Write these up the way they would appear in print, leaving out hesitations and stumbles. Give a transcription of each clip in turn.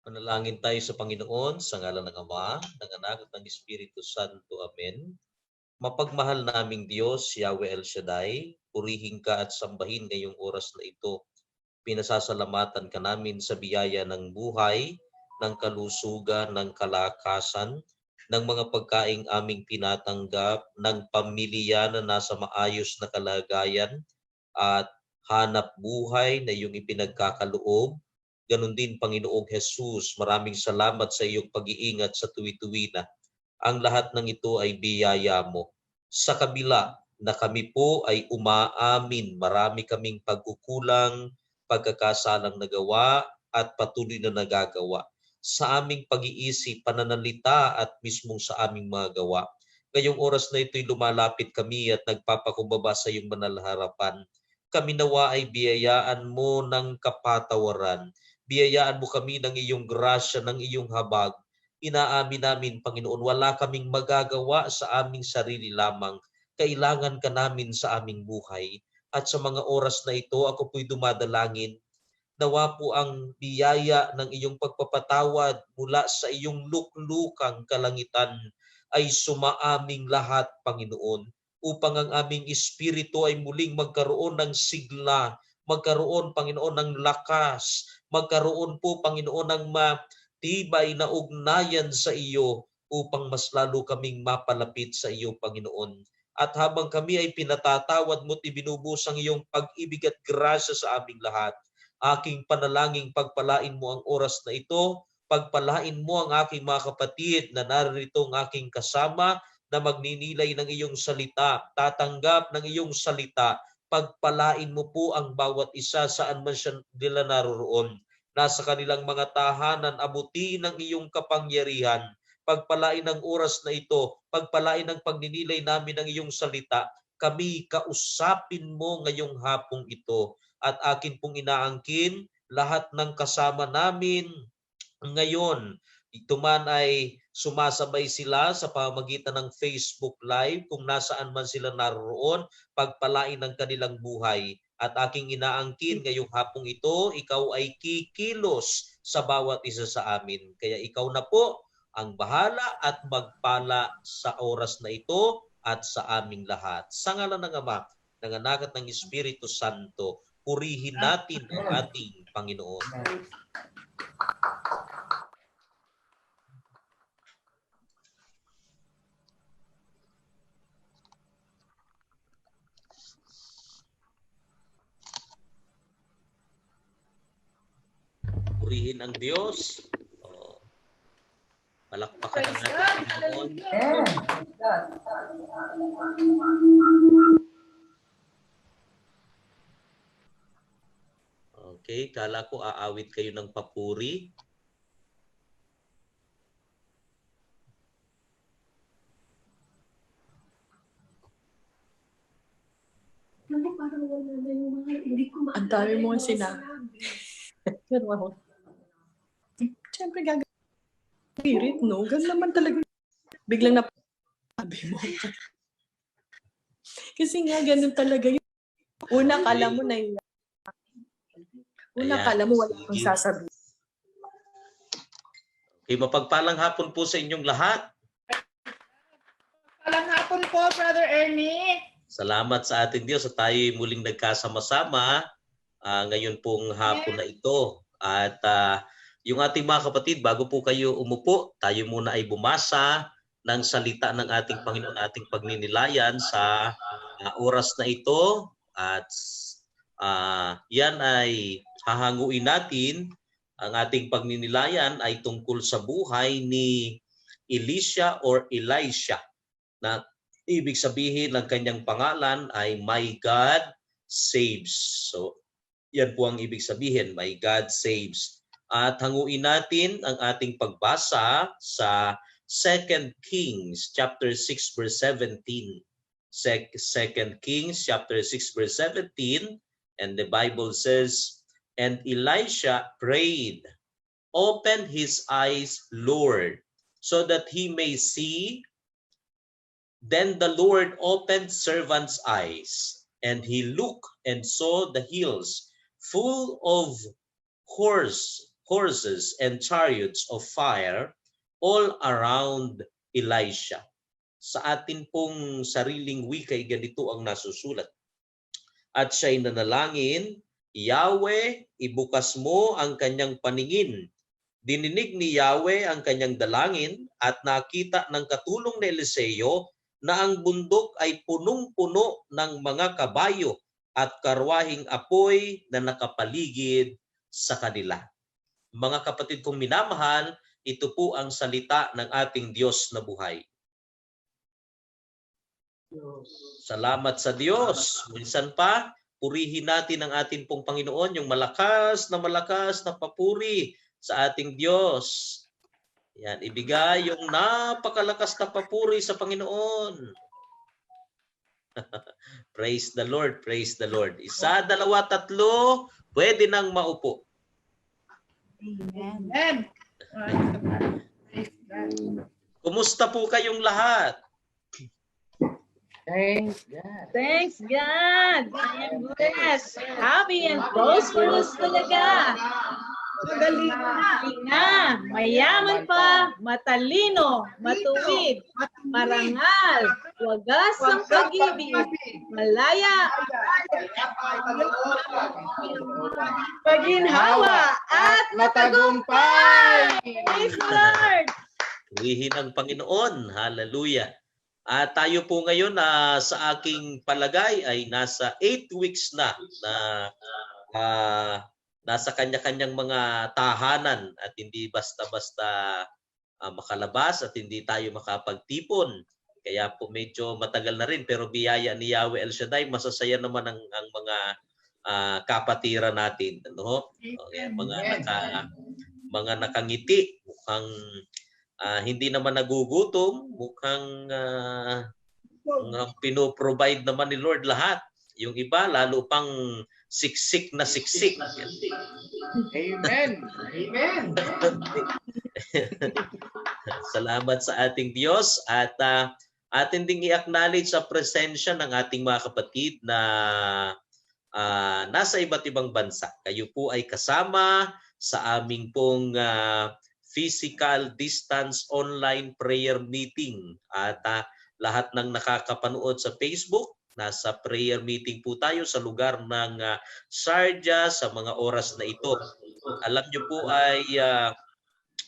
Manalangin tayo sa Panginoon sa ngalan ng Ama, ng Anak at ng Espiritu Santo. Amen. Mapagmahal naming Diyos, Yahweh El Shaddai, purihin ka at sambahin ngayong oras na ito. Pinasasalamatan ka namin sa biyaya ng buhay, ng kalusugan, ng kalakasan, ng mga pagkaing aming tinatanggap, ng pamilya na nasa maayos na kalagayan at hanap buhay na iyong ipinagkakaloob. Ganon din, Panginoong Jesus, maraming salamat sa iyong pag-iingat sa tuwi-tuwi na. Ang lahat ng ito ay biyaya mo. Sa kabila na kami po ay umaamin, marami kaming pagkukulang, pagkakasalang nagawa at patuloy na nagagawa sa aming pag-iisip, pananalita at mismong sa aming mga gawa. Ngayong oras na ito'y lumalapit kami at nagpapakumbaba sa iyong banal na harapan. Kami nawa ay biyayaan mo ng kapatawaran. Biyayaan mo kami ng iyong grasya, ng iyong habag. Inaamin namin, Panginoon, wala kaming magagawa sa aming sarili lamang. Kailangan ka namin sa aming buhay. At sa mga oras na ito, ako po'y dumadalangin. Nawa po ang biyaya ng iyong pagpapatawad mula sa iyong luklukang kalangitan ay sumaaming lahat, Panginoon, upang ang aming espiritu ay muling magkaroon ng sigla, magkaroon, Panginoon, ng lakas, magkaroon po, Panginoon, ng matibay na ugnayan sa iyo upang mas lalo kaming mapalapit sa iyo, Panginoon. At habang kami ay pinatatawad mo't ibinubus ang iyong pag-ibig at grasya sa aming lahat, aking panalangin, pagpalain mo ang oras na ito, pagpalain mo ang aking mga kapatid na narito ang aking kasama na magninilay ng iyong salita, tatanggap ng iyong salita. Pagpalain mo po ang bawat isa saan man siya nila naroroon. Nasa kanilang mga tahanan, abuti ng iyong kapangyarihan. Pagpalain ang oras na ito, pagpalain ang pagninilay namin ng iyong salita. Kami kausapin mo ngayong hapong ito. At akin pong inaangkin lahat ng kasama namin ngayon. Ito man ay sumasabay sila sa pamamagitan ng Facebook Live kung nasaan man sila naroon, pagpalain ng kanilang buhay. At aking inaangkin ngayong hapong ito, ikaw ay kikilos sa bawat isa sa amin. Kaya ikaw na po ang bahala at magpala sa oras na ito at sa aming lahat. Sa ngalan ng Ama, ng Anak at ng Espiritu Santo, purihin natin ang ating Panginoon. Purihin ang Diyos. Palakpakan ang ating Panginoon. Okay, kala ko aawit kayo ng papuri. Parang wala na yung mga hindi ko ang dami mo ang sinabi. Pero ako, siyempre gagagirit, no? Ganun naman talaga. Biglang napasabi mo. Kasi nga, ganun talaga yun. Una, kala mo na yun. Una, kala mo wala kang sasabihin. Okay, mapagpalang hapon po sa inyong lahat. Mapagpalang hapon po, Brother Ernie. Salamat sa ating Diyos at tayo muling nagkasama-sama ngayon pong hapon na ito. At yung ating mga kapatid, bago po kayo umupo, tayo muna ay bumasa ng salita ng ating Panginoon, ating pagninilayan sa oras na ito. At yan ay hahanguin natin. Ang ating pagninilayan ay tungkol sa buhay ni Elisha or Elisha, na ibig sabihin ng kanyang pangalan ay My God Saves. So, yan po ang ibig sabihin, My God Saves. At hanguin natin ang ating pagbasa sa 2 Kings chapter 6 verse 17. 2 Kings chapter 6 verse 17, and the Bible says, and Elisha prayed, open his eyes, Lord, so that he may see. Then the Lord opened servant's eyes, and he looked and saw the hills full of horses and chariots of fire all around Elisha. Sa atin pong sariling wikay, ganito ang nasusulat. At siya'y nanalangin, Yahweh, ibukas mo ang kanyang paningin. Dininig ni Yahweh ang kanyang dalangin at nakita ng katulong ni Eliseo na ang bundok ay punong-puno ng mga kabayo at karwahing apoy na nakapaligid sa kanila. Mga kapatid kong minamahal, ito po ang salita ng ating Diyos na buhay. Salamat sa Diyos. Minsan pa, purihin natin ang ating pong Panginoon, yung malakas na papuri sa ating Diyos. Yan, ibigay yung napakalakas na papuri sa Panginoon. Praise the Lord, praise the Lord. Isa, dalawa, tatlo, pwede nang maupo. Amen. Kumusta po kayong lahat? Thanks God. Thanks God! I am blessed, happy and prosperous talaga. Magaling Na, mayaman pa, matalino, matuwid, marangal, wagas ang pag-ibig, malaya, paginhawa, at matagumpay! Praise the Lord! Purihin ang Panginoon. Hallelujah. At tayo po ngayon sa aking palagay ay nasa 8 weeks na nasa kanya-kanyang mga tahanan at hindi basta-basta makalabas at hindi tayo makapagtipon. Kaya po medyo matagal na rin pero biyaya ni Yahweh El Shaddai, masasaya naman ang mga kapatiran natin. Ano? Okay, mga nakangiti, mukhang hindi naman nagugutom, mukhang pinoprovide naman ni Lord lahat. Yung iba, lalo pang siksik na siksik. Amen. Amen. Salamat sa ating Diyos at atin ding i-acknowledge sa presensya ng ating mga kapatid na nasa iba't ibang bansa. Kayo po ay kasama sa aming pong physical distance online prayer meeting. At lahat ng nakakapanood sa Facebook, nasa prayer meeting po tayo sa lugar ng Sharjah sa mga oras na ito. Alam niyo po ay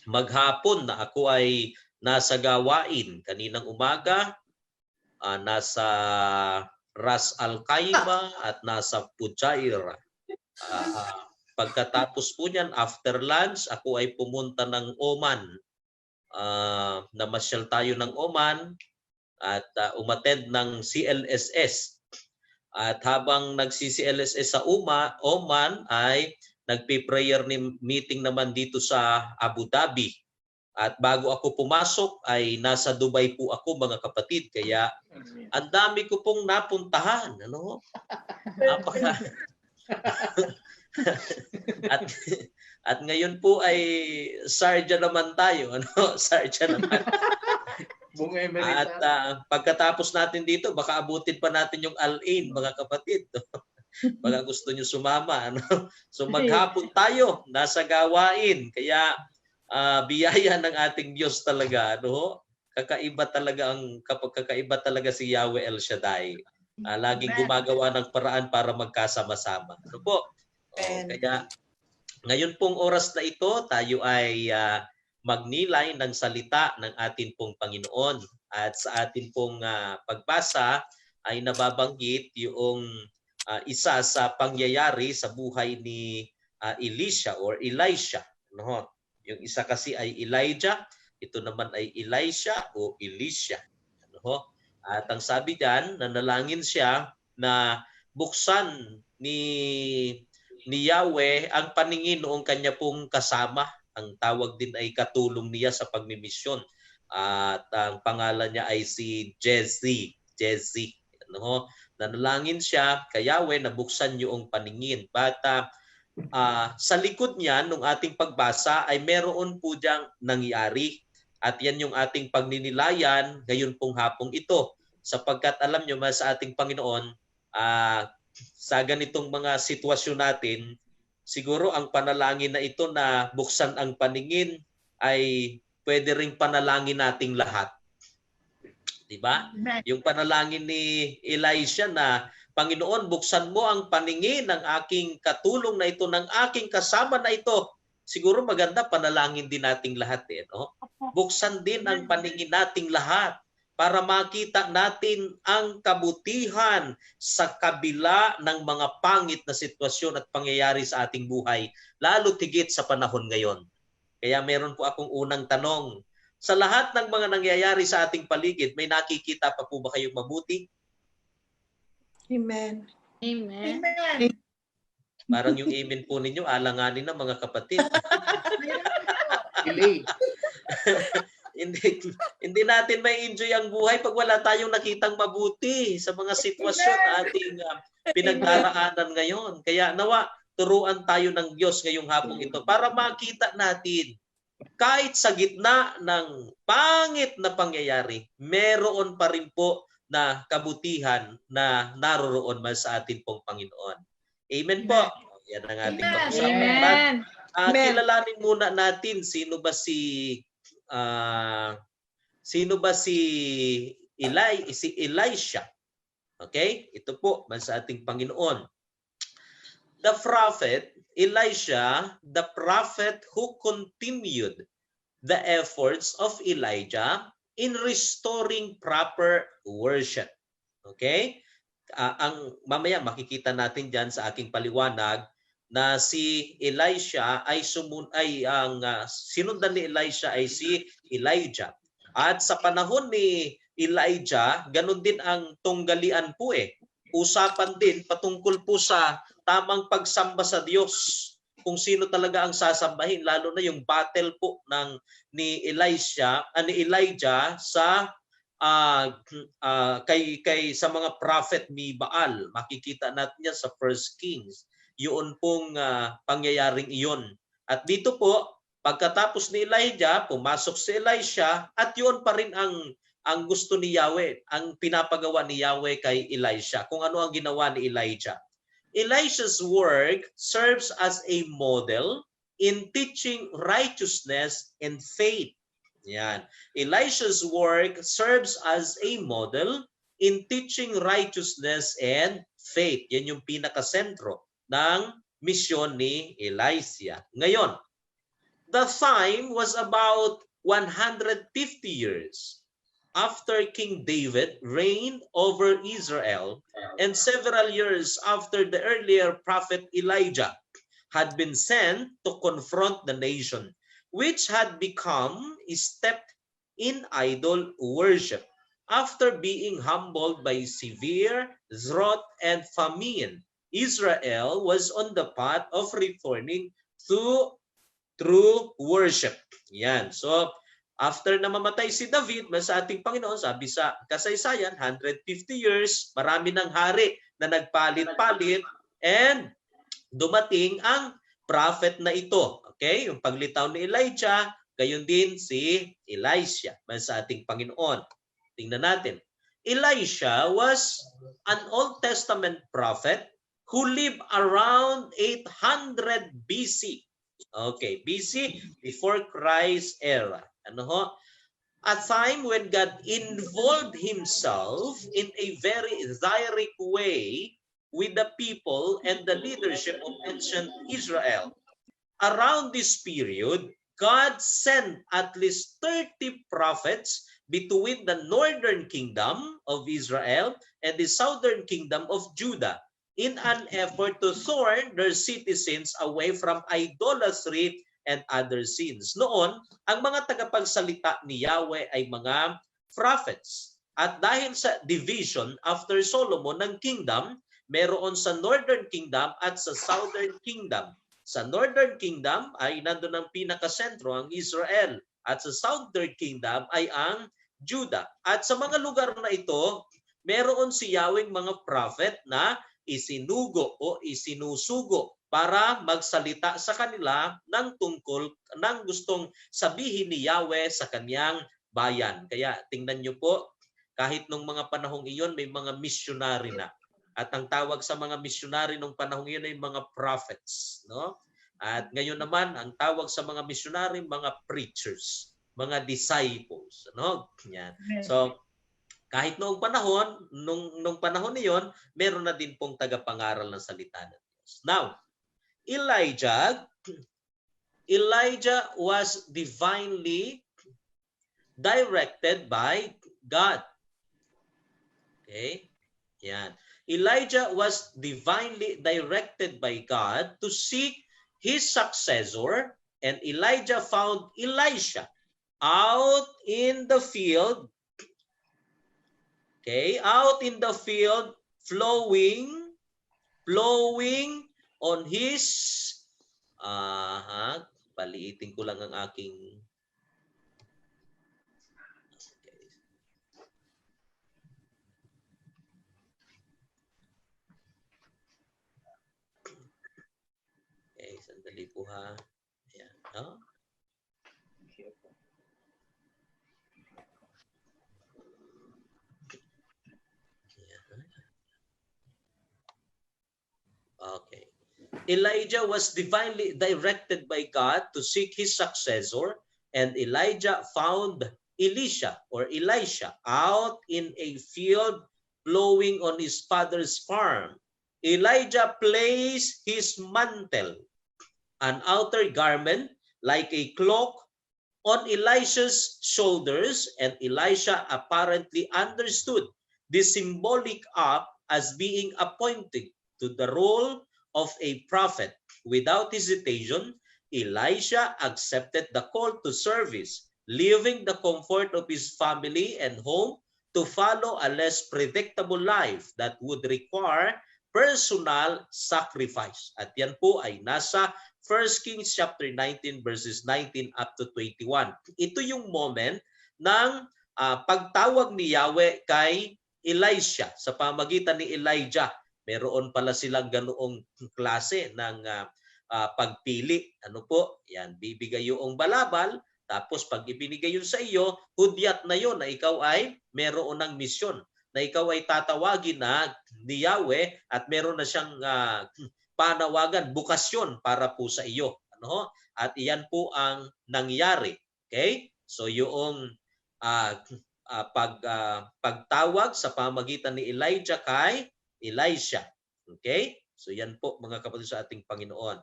maghapon na ako ay nasa gawain. Kaninang umaga, nasa Ras Al Khaimah at nasa Fujairah. Pagkatapos po niyan, after lunch, ako ay pumunta ng Oman. Namasyal tayo ng Oman at umattend ng CLSS. At habang nagsi-CLSS sa Oman ay nagpe-prayer meeting naman dito sa Abu Dhabi. At bago ako pumasok ay nasa Dubai po ako, mga kapatid. Kaya ang dami ko pong napuntahan. Ano? At ngayon po ay Sharjah naman tayo, ano? Sharjah naman. At pagkatapos natin dito, baka abutin pa natin yung Al-Ain, mga kapatid. Baka gusto nyo sumama, ano? So maghapon tayo, nasa gawain. Kaya biyaya ng ating Diyos talaga, ano? Kakaiba talaga si Yahweh El Shaddai. Laging gumagawa ng paraan para magkasama-sama. Ano po? Kaya ngayon pong oras na ito, tayo ay magnilay ng salita ng atin pong Panginoon. At sa atin pong pagbasa ay nababanggit yung isa sa pangyayari sa buhay ni Elisha or Elisha. No? Yung isa kasi ay Elijah, ito naman ay Elisha o Elisha. No? At ang sabi diyan, nanalangin siya na buksan ni Yahweh ang paningin noong kanya pong kasama. Ang tawag din ay katulong niya sa pagmimisyon. At ang pangalan niya ay si Jesse. No? Nanalangin siya kay Yahweh na buksan yung paningin. But sa likod niya, nung ating pagbasa, ay meron po diyang nangyari. At yan yung ating pagninilayan ngayon pong hapong ito. Sapagkat alam nyo, sa ating Panginoon, sa ganitong mga sitwasyon natin, siguro ang panalangin na ito na buksan ang paningin ay pwede ring panalangin nating lahat. Diba? Yung panalangin ni Elisha na, Panginoon, buksan mo ang paningin ng aking katulong na ito, ng aking kasama na ito. Siguro maganda panalangin din nating lahat. No? Buksan din ang paningin nating lahat para makita natin ang kabutihan sa kabila ng mga pangit na sitwasyon at pangyayari sa ating buhay, lalo tigit sa panahon ngayon. Kaya meron po akong unang tanong. Sa lahat ng mga nangyayari sa ating paligid, may nakikita pa po ba kayong mabuti? Amen. Amen. Parang yung amen po ninyo, alanganin na mga kapatid. Delay. hindi natin may enjoy ang buhay pag wala tayong nakitang mabuti sa mga sitwasyon na ating pinagdaraanan ngayon. Kaya nawa, turuan tayo ng Diyos ngayong hapong ito para makita natin kahit sa gitna ng pangit na pangyayari, meron pa rin po na kabutihan na naroroon man sa atin pong Panginoon. Amen po. Yan ang ating pag-usapan. Amen. Kilalanin muna natin sino ba si Elisha. Okay? Ito po man sa ating Panginoon. The prophet Elisha, the prophet who continued the efforts of Elijah in restoring proper worship. Okay? Ang mamaya makikita natin diyan sa aking paliwanag na si Elisha ay sinundan ni Elisha ay si Elijah. At sa panahon ni Elijah, ganun din ang tunggalian po Usapan din patungkol po sa tamang pagsamba sa Diyos. Kung sino talaga ang sasambahin, lalo na yung battle po ni Elijah sa sa mga prophet ni Baal. Makikita natin yan sa 1 Kings. Yun pong pangyayaring iyon. At dito po, pagkatapos ni Elijah, pumasok si Elisha at yun pa rin ang gusto ni Yahweh, ang pinapagawa ni Yahweh kay Elisha. Kung ano ang ginawa ni Elijah. Elisha's work serves as a model in teaching righteousness and faith. Yan. Elisha's work serves as a model in teaching righteousness and faith. Yan yung pinakasentro ng misyon ni Elisha. Ngayon, the time was about 150 years after King David reigned over Israel, and several years after the earlier prophet Elijah had been sent to confront the nation, which had become steeped in idol worship. After being humbled by severe drought and famine, Israel was on the path of returning to true worship. Yan. So, after na mamatay si David, sa ating Panginoon, sabi sa kasaysayan, 150 years, marami ng hari na nagpalit-palit, and dumating ang prophet na ito. Okay? Yung paglitaw ni Elijah, gayon din si Elisha, sa ating Panginoon. Tingnan natin. Elisha was an Old Testament prophet who lived around 800 BC. Okay, BC, before Christ era. A time when God involved himself in a very direct way with the people and the leadership of ancient Israel. Around this period, God sent at least 30 prophets between the northern kingdom of Israel and the southern kingdom of Judah in an effort to turn their citizens away from idolatry and other sins. Noon, ang mga tagapagsalita ni Yahweh ay mga prophets. At dahil sa division after Solomon ng kingdom, meron sa northern kingdom at sa southern kingdom. Sa northern kingdom ay nandun ang pinakasentro, ang Israel. At sa southern kingdom ay ang Judah. At sa mga lugar na ito, meron si Yahweh mga prophet na isinugo o isinusugo para magsalita sa kanila ng tungkol ng gustong sabihin ni Yahweh sa kanyang bayan. Kaya tingnan nyo po, kahit nung mga panahong iyon may mga missionary na. At ang tawag sa mga misyonary nung panahon yun ay mga prophets, no? At ngayon naman ang tawag sa mga misyonary mga preachers, mga disciples, ano? Yan. So kahit noong panahon, nung panahon niyon, meron na din pong tagapangaral ng salita ng Diyos. Now, Elijah was divinely directed by God. Okay? Yan. Elijah was divinely directed by God to seek his successor, and Elijah found Elisha out in the field. Okay, out in the field, flowing on his paliitin ko lang ang aking okay, sandali po ha. Ayan, no? Okay. Elijah was divinely directed by God to seek his successor, and Elijah found Elisha out in a field blowing on his father's farm. Elijah placed his mantle, an outer garment like a cloak, on Elisha's shoulders, and Elisha apparently understood the symbolic act as being appointed to the role of a prophet. Without hesitation, Elisha accepted the call to service, leaving the comfort of his family and home to follow a less predictable life that would require personal sacrifice. At yan po ay nasa 1 Kings chapter 19 verses 19 up to 21. Ito yung moment ng pagtawag ni Yahweh kay Elisha sa pamagitan ni Elijah. Meron pala silang ganoong klase ng pagpili. Ano po? Yan, bibigay yung balabal, tapos pag ibinigay yun sa iyo, hudyat na yun na ikaw ay meron ng misyon, na ikaw ay tatawagin na ni Yahweh at meron na siyang panawagan, bukasyon para po sa iyo. Ano? At iyan po ang nangyari. Okay? So yung pagtawag sa pamagitan ni Elijah kay Elisha. Okay? So yan po mga kapatid sa ating Panginoon.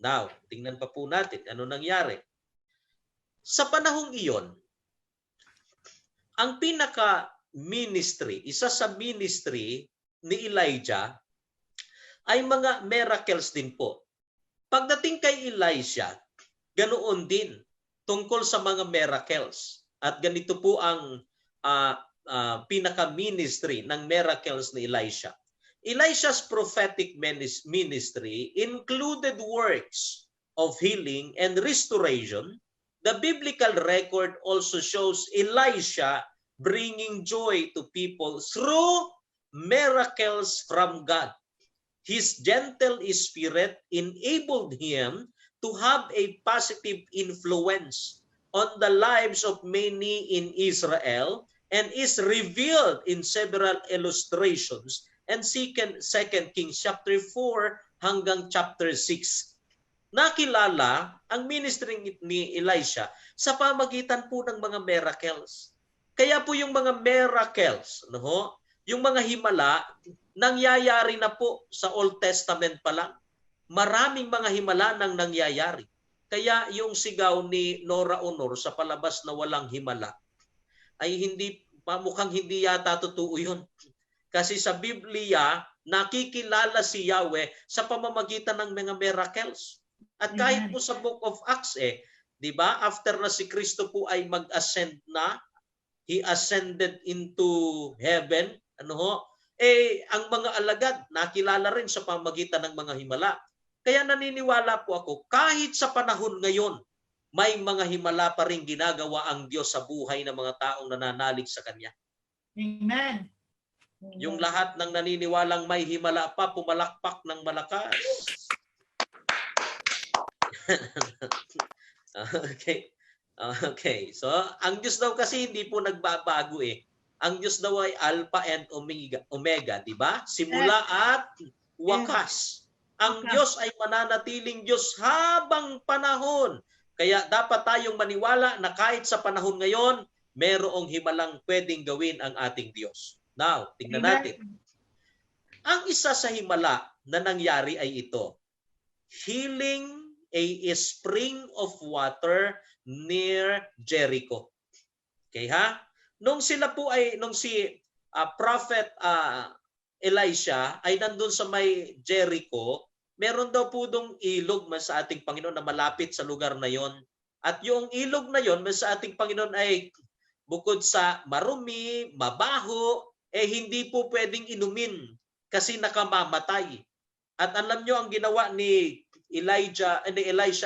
Now, tingnan pa po natin ano nangyari. Sa panahong iyon, ang pinaka-ministry, isa sa ministry ni Elijah ay mga miracles din po. Pagdating kay Elisha, ganoon din tungkol sa mga miracles. At ganito po ang pinaka-ministry ng miracles ni Elisha. Elisha's prophetic ministry included works of healing and restoration. The biblical record also shows Elisha bringing joy to people through miracles from God. His gentle spirit enabled him to have a positive influence on the lives of many in Israel and is revealed in several illustrations and 2 Kings chapter 4 hanggang chapter 6. Nakilala ang ministry ni Elisha sa pamagitan po ng mga miracles. Kaya po yung mga miracles, no? Yung mga himala, nangyayari na po sa Old Testament pa lang. Maraming mga himala nang nangyayari. Kaya yung sigaw ni Nora Honor sa palabas na walang himala ay mukhang hindi yata totoo yun. Kasi sa Biblia, nakikilala si Yahweh sa pamamagitan ng mga miracles. At kahit po sa Book of Acts, di ba, after na si Kristo po ay mag-ascend na, He ascended into heaven, ang mga alagad, nakilala rin sa pamamagitan ng mga himala. Kaya naniniwala po ako, kahit sa panahon ngayon, may mga himala pa rin ginagawa ang Diyos sa buhay ng mga taong nananalig sa Kanya. Amen. Yung lahat ng naniniwalang may himala pa, pumalakpak ng malakas. Okay. So, ang Diyos daw kasi hindi po nagbabago . Ang Diyos daw ay Alpha and Omega, di ba? Simula at wakas. Ang Diyos ay mananatiling Diyos habang panahon. Kaya dapat tayong maniwala na kahit sa panahon ngayon, merong himalang pwedeng gawin ang ating Diyos. Now, tingnan natin. Ang isa sa himala na nangyari ay ito. Healing a spring of water near Jericho. Okay ha? Nung si Prophet Elisha ay nandun sa may Jericho, meron daw po dong ilog sa ating Panginoon na malapit sa lugar na yon. At yung ilog na yon sa ating Panginoon ay bukod sa marumi, mabaho, hindi po pwedeng inumin kasi nakamamatay. At alam nyo ang ginawa ni Elisha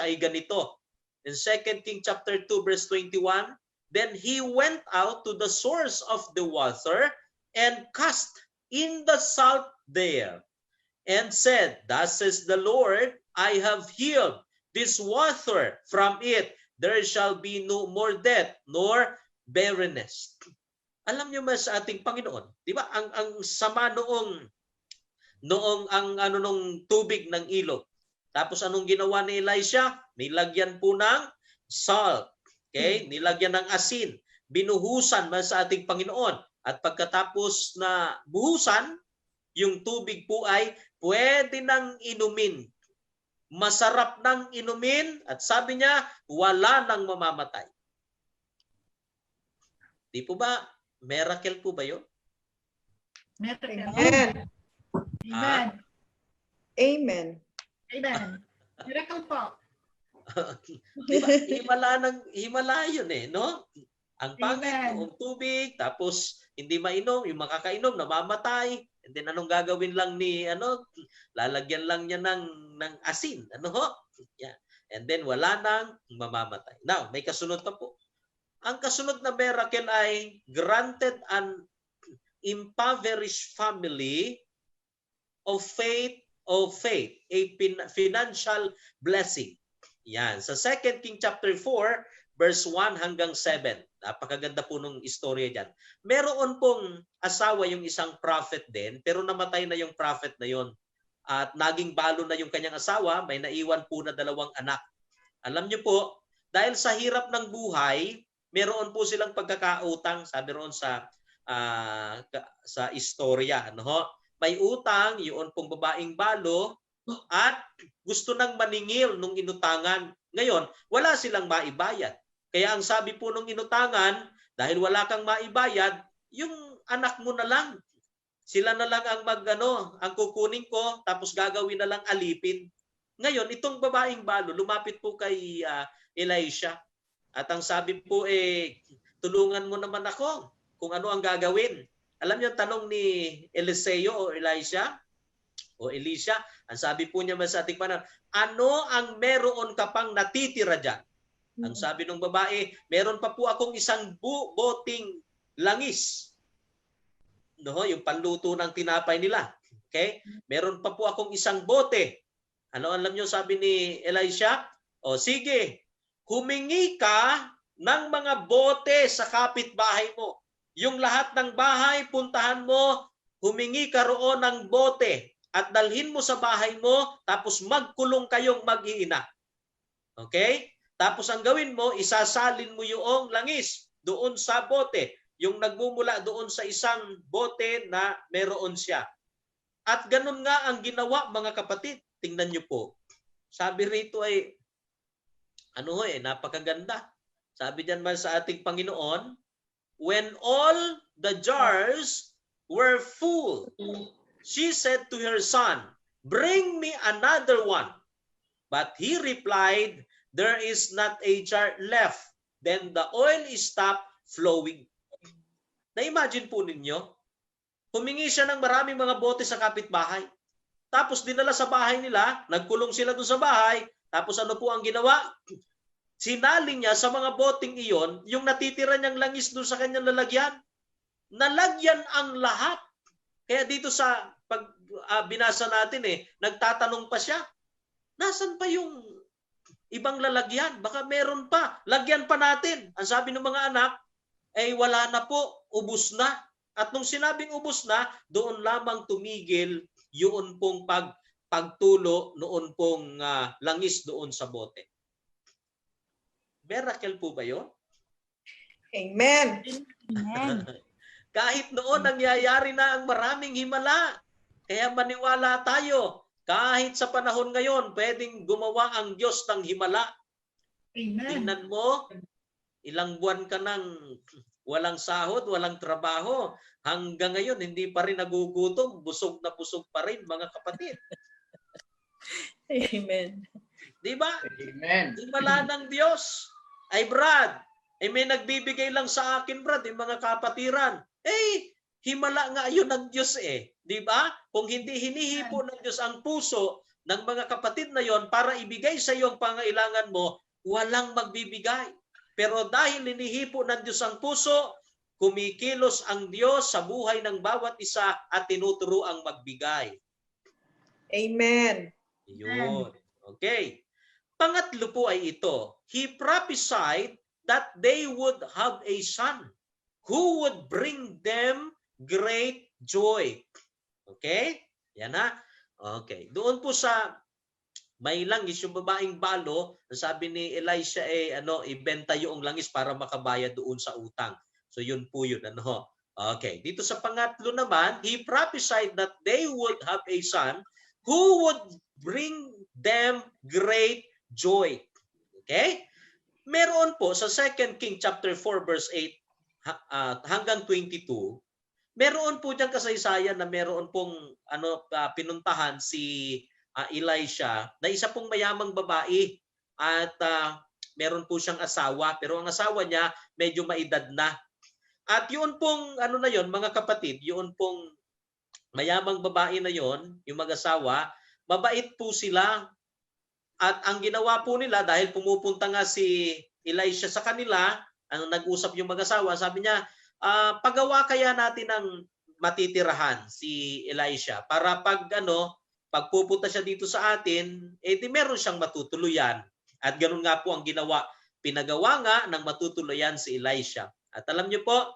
ay ganito. In 2 Kings chapter 2 verse 21, then he went out to the source of the water and cast in the salt there and said, thus says the Lord, I have healed this water from it. There shall be no more death nor barrenness. Alam niyo ba sa ating Panginoon, di ba? Ang sama noong nung tubig ng ilog. Tapos anong ginawa ni Elisha? Nilagyan po ng salt. Okay? Nilagyan ng asin. Binuhusan sa ating Panginoon. At pagkatapos na buhusan, yung tubig po ay pwede nang inumin. Masarap nang inumin. At sabi niya, wala nang mamamatay. Di po ba? Miracle po ba yun? Miracle. Amen. Amen. Amen. Amen. Miracle po. Diba? Himala yun no? Ang pangit, yung tubig, tapos hindi mainom, yung makakainom, namamatay. And then anong gagawin lang ni, lalagyan lang niya ng asin. Yeah. And then wala nang mamamatay. Now, may kasunod pa po. Ang kasunod na miracle ay granted an impoverished family of faith, a financial blessing. Yan. Sa 2 King chapter 4, verse 1 hanggang 7. Napakaganda po nung istorya dyan. Meron pong asawa yung isang prophet din, pero namatay na yung prophet na yon. At naging balo na yung kanyang asawa, may naiwan po na 2 anak. Alam niyo po, dahil sa hirap ng buhay, meron po silang pagkakautang, sabi roon sa istorya. May utang, yun pong babaeng balo, at gusto nang maningil nung inutangan. Ngayon, wala silang maibayad. Kaya ang sabi po nung inutangan, dahil wala kang maibayad, yung anak mo na lang. Sila na lang ang ang kukunin ko, tapos gagawin na lang alipin. Ngayon, itong babaeng balo, lumapit po kay Elisha. At ang sabi po, tulungan mo naman ako kung ano ang gagawin. Alam niyo ang tanong ni Eliseo o Elisha, ang sabi po niya sa ating panahon, ano ang meron ka pang natitira dyan? Ang sabi ng babae, meron pa po akong isang boting langis. Yung panluto ng tinapay nila. Okay? Meron pa po akong isang bote. Ano alam niyo sabi ni Elisha? Sige, humingi ka ng mga bote sa kapitbahay mo. Yung lahat ng bahay, puntahan mo, humingi ka roon ng bote at dalhin mo sa bahay mo, tapos magkulong kayong mag-iina. Okay? Tapos ang gawin mo, isasalin mo yung langis doon sa bote. Yung nagmumula doon sa isang bote na meron siya. At ganun nga ang ginawa, mga kapatid. Tingnan nyo po. Sabi rito ay, napakaganda. Sabi diyan man sa ating Panginoon, when all the jars were full, she said to her son, bring me another one. But he replied, there is not a jar left. Then the oil stopped flowing. Na-imagine po ninyo, humingi siya ng maraming mga bote sa kapitbahay. Tapos dinala sa bahay nila, nagkulong sila doon sa bahay. Tapos ano po ang ginawa? Sinali niya sa mga boteng iyon, yung natitira niyang langis doon sa kanyang lalagyan. Nalagyan ang lahat. Kaya dito sa binasa natin nagtatanong pa siya, nasan pa yung ibang lalagyan? Baka meron pa. Lagyan pa natin. Ang sabi ng mga anak, wala na po, ubos na. At nung sinabing ubos na, doon lamang tumigil yun pong pagtulo noon pong langis doon sa bote. Miracle po ba yun? Amen. Amen. Kahit noon nangyayari na ang maraming himala. Kaya maniwala tayo. Kahit sa panahon ngayon, pwedeng gumawa ang Diyos ng himala. Amen. Tingnan mo, ilang buwan ka nang walang sahod, walang trabaho. Hanggang ngayon, hindi pa rin nagugutom. Busog na busog pa rin, mga kapatid. Amen. Di ba? Amen. Himala ng Diyos. Ay Brad, may nagbibigay lang sa akin, Brad, yung mga kapatiran. Himala nga yun ng Diyos eh. Di ba? Kung hindi hinihipo ng Diyos ang puso ng mga kapatid na yon para ibigay sa iyo ang pangailangan mo, walang magbibigay. Pero dahil hinihipo ng Diyos ang puso, kumikilos ang Diyos sa buhay ng bawat isa at tinuturo ang magbigay. Amen. Yun. Okay. Pangatlo po ay ito. He prophesied that they would have a son who would bring them great joy. Okay? Yan na. Okay. Doon po sa may langis, yung babaeng balo, sabi ni Elisha ibenta yung langis para makabayad doon sa utang. So yun po yun. Okay. Dito sa pangatlo naman, he prophesied that they would have a son who would bring them great joy. Okay? Meron po sa 2 King chapter 4 verse 8 hanggang 22, meron po diyang kasaysayan na meron pong pinuntahan si Elisha na isa pong mayamang babae at meron po siyang asawa, pero ang asawa niya medyo maedad na. At yun pong na yon, mga kapatid, yun pong mayamang babae na yon, yung mag-asawa, mabait po sila. At ang ginawa po nila, dahil pumupunta nga si Elisha sa kanila, nag-usap yung mag-asawa, sabi niya, pagawa kaya natin ng matitirahan si Elisha para pag pupunta siya dito sa atin, di meron siyang matutuluyan. At ganoon nga po ang ginawa. Pinagawa nga ng matutuluyan si Elisha. At alam niyo po,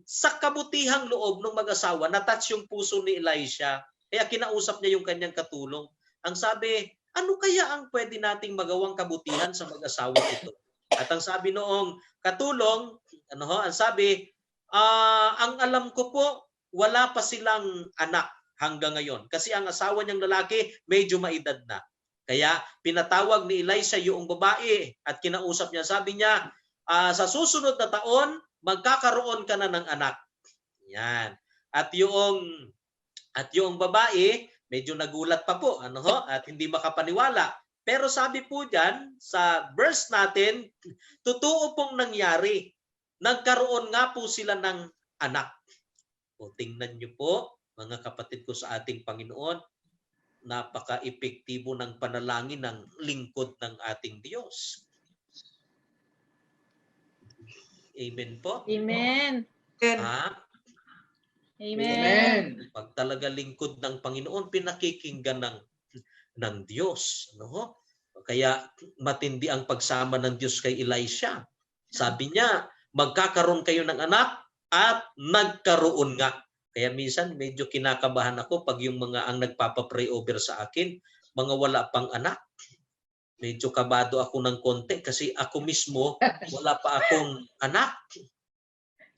sa kabutihang loob ng mag-asawa, na-touch yung puso ni Elisha. Kaya kinausap niya yung kanyang katulong. Ang sabi, ano kaya ang pwede nating magawang kabutihan sa mag-asawa ito? At ang sabi noong katulong, ang sabi, ang alam ko po, wala pa silang anak hanggang ngayon. Kasi ang asawa niyang lalaki, medyo maedad na. Kaya pinatawag ni Elisha yung babae at kinausap niya. Sabi niya, sa susunod na taon, magkakaroon ka na ng anak. Yan. At yung babae, medyo nagulat pa po, at hindi makapaniwala. Pero sabi po diyan sa verse natin, totoo pong nangyari. Nagkaroon nga po sila ng anak. O tingnan niyo po, mga kapatid ko sa ating Panginoon, napaka-epektibo ng panalangin ng lingkod ng ating Diyos. Amen po? Amen. Ha? Amen. Pag talaga lingkod ng Panginoon, pinakikinggan ng Diyos. Kaya matindi ang pagsama ng Diyos kay Elisha. Sabi niya, magkakaroon kayo ng anak at nagkaroon nga. Kaya minsan medyo kinakabahan ako pag yung mga ang nagpapa-pray over sa akin, mga wala pang anak. Medyo kabado ako ng konti kasi ako mismo wala pa akong anak.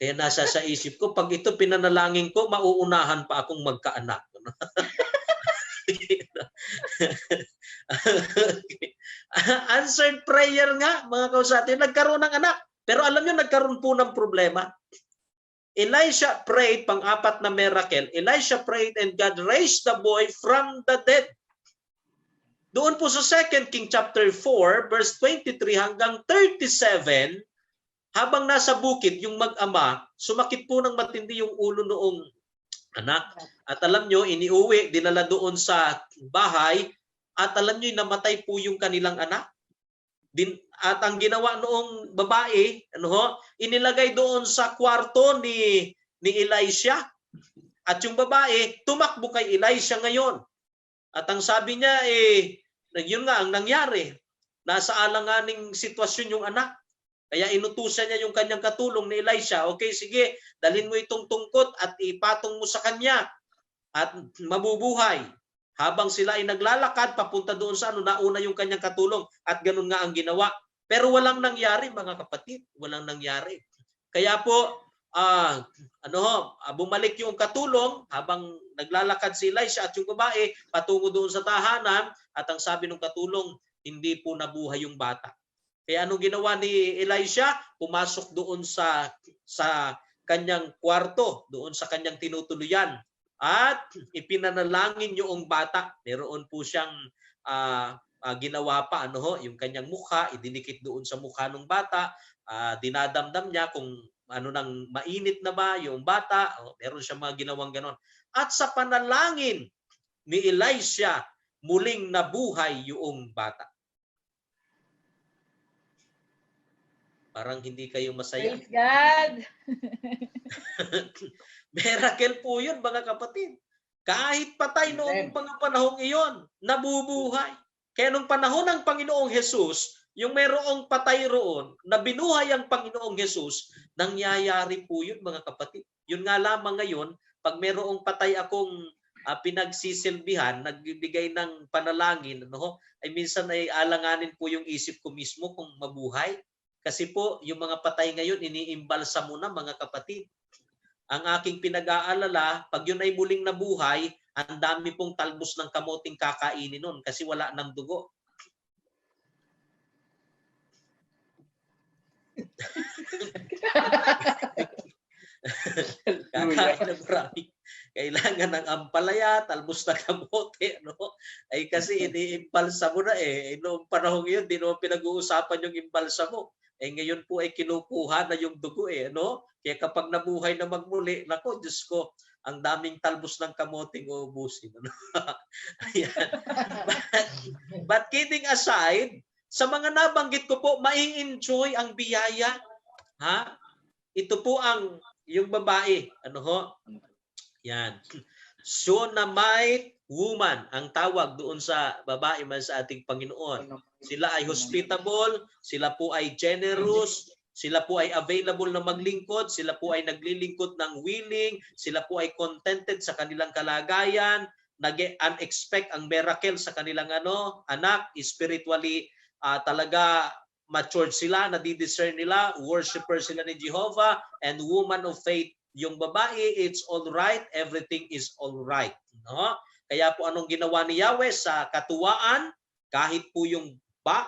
Kaya nasa sa isip ko, pag ito pinanalangin ko, mauunahan pa akong magkaanak. Answered prayer nga, mga kausati, nagkaroon ng anak. Pero alam niyo, nagkaroon po ng problema. Elisha prayed, pang-apat na miracle, Elisha prayed and God raised the boy from the dead. Doon po sa 2 King chapter 4, verse 23 hanggang 37, habang nasa bukid yung mag-ama, sumakit po ng matindi yung ulo noong anak. At alam nyo, iniuwi, dinala doon sa bahay, at alam nyo, namatay po yung kanilang anak. At ang ginawa noong babae, inilagay doon sa kwarto ni Elisha. At yung babae, tumakbo kay Elisha ngayon. At ang sabi niya, yun nga ang nangyari. Nasa alanganing sitwasyon yung anak. Kaya inutusan niya yung kanyang katulong ni Elisha, okay, sige, dalhin mo itong tungkot at ipatong mo sa kanya at mabubuhay. Habang sila ay naglalakad, papunta doon sa nauna yung kanyang katulong at ganun nga ang ginawa. Pero walang nangyari, mga kapatid, walang nangyari. Kaya po, bumalik yung katulong habang naglalakad si Elisha at yung babae patungo doon sa tahanan at ang sabi ng katulong, hindi po nabuhay yung bata. Kaya anong ginawa ni Elisha? Pumasok doon sa kanyang kwarto, doon sa kanyang tinutuluyan at ipinanalangin yung bata. Meron po siyang ginawa pa yung kanyang mukha, idinikit doon sa mukha ng bata, dinadamdam niya kung nang mainit na ba yung bata, meron siyang mga ginawang ganon. At sa panalangin ni Elisha, muling nabuhay yung bata. Parang hindi kayo masaya. Praise God. Miracle po yun, mga kapatid. Kahit patay noong mga panahong iyon, nabubuhay. Kaya nung panahon ng Panginoong Jesus, yung mayroong patay roon, na binuhay ang Panginoong Jesus, nangyayari po yun, mga kapatid. Yun nga lamang ngayon, pag mayroong patay akong pinagsisilbihan, nagbibigay ng panalangin, ay minsan ay alanganin po yung isip ko mismo kung mabuhay. Kasi po, yung mga patay ngayon, iniimbalsa mo na, mga kapatid. Ang aking pinag-aalala, pag yun ay muling nabuhay, ang dami pong talbos ng kamoting kakainin nun kasi wala ng dugo. Kakain na marami. Kailangan ng ampalaya, talbos na kamote, ay kasi iniimpalsa mo na Noong panahon yun, di naman pinag-uusapan yung impalsa mo. Ngayon po ay kinukuha na yung dugo Kaya kapag nabuhay na magmuli, nako, Diyos ko, ang daming talbos ng kamoting uubusin. Ayan. But kidding aside, sa mga nabanggit ko po, mai-enjoy ang biyaya. Ito po ang yung babae. Yan. Shunammite woman ang tawag doon sa babae man sa ating Panginoon. Sila ay hospitable, sila po ay generous, sila po ay available na maglingkod, sila po ay naglilingkod ng willing, sila po ay contented sa kanilang kalagayan, nag-unexpect ang miracle sa kanilang anak, spiritually talaga matured sila, nadidiscern nila, worshiper sila ni Jehovah, and woman of faith. Yung babae, it's all right, everything is all right. Kaya po anong ginawa ni Yahweh sa katuwaan, kahit po yung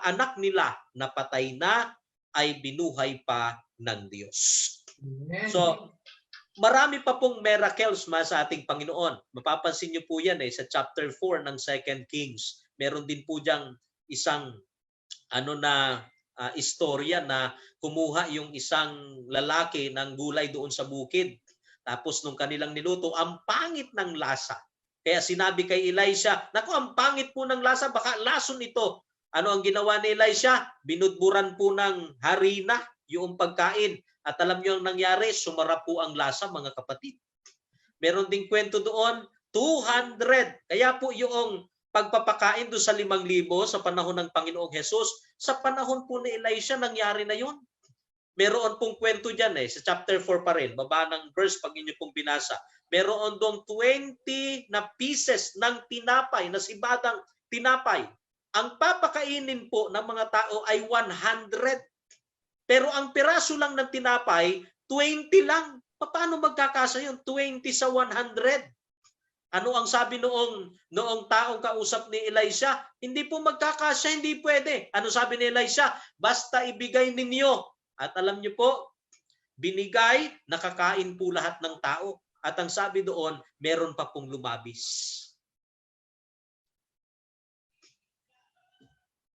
anak nila na patay na, ay binuhay pa ng Diyos. So, marami pa pong miracles sa ating Panginoon. Mapapansin niyo po yan sa chapter 4 ng 2 Kings. Meron din po diyang isang istorya na kumuha yung isang lalaki ng gulay doon sa bukid. Tapos nung kanilang niluto, ang pangit ng lasa. Kaya sinabi kay Elisha, naku, ang pangit po ng lasa, baka lason ito. Ano ang ginawa ni Elisha? Binudburan po ng harina yung pagkain. At alam niyo ang nangyari, sumarap po ang lasa, mga kapatid. Meron ding kwento doon, 200. Kaya po yung pagpapakain doon sa 5,000 sa panahon ng Panginoong Jesus, sa panahon po ni Elisha, nangyari na yun. Meron pong kwento dyan sa chapter 4 pa rin, baba ng verse pag inyo pong binasa. Meron doon 20 na pieces ng tinapay, na sibadang tinapay. Ang papakainin po ng mga tao ay 100. Pero ang piraso lang ng tinapay, 20 lang. Paano magkakasa yun? 20 sa 100. Ano ang sabi noong taong kausap ni Elisha? Hindi po magkakasya, hindi pwede. Ano sabi ni Elisha? Basta ibigay ninyo. At alam niyo po, binigay, nakakain po lahat ng tao. At ang sabi doon, meron pa pong lumabis.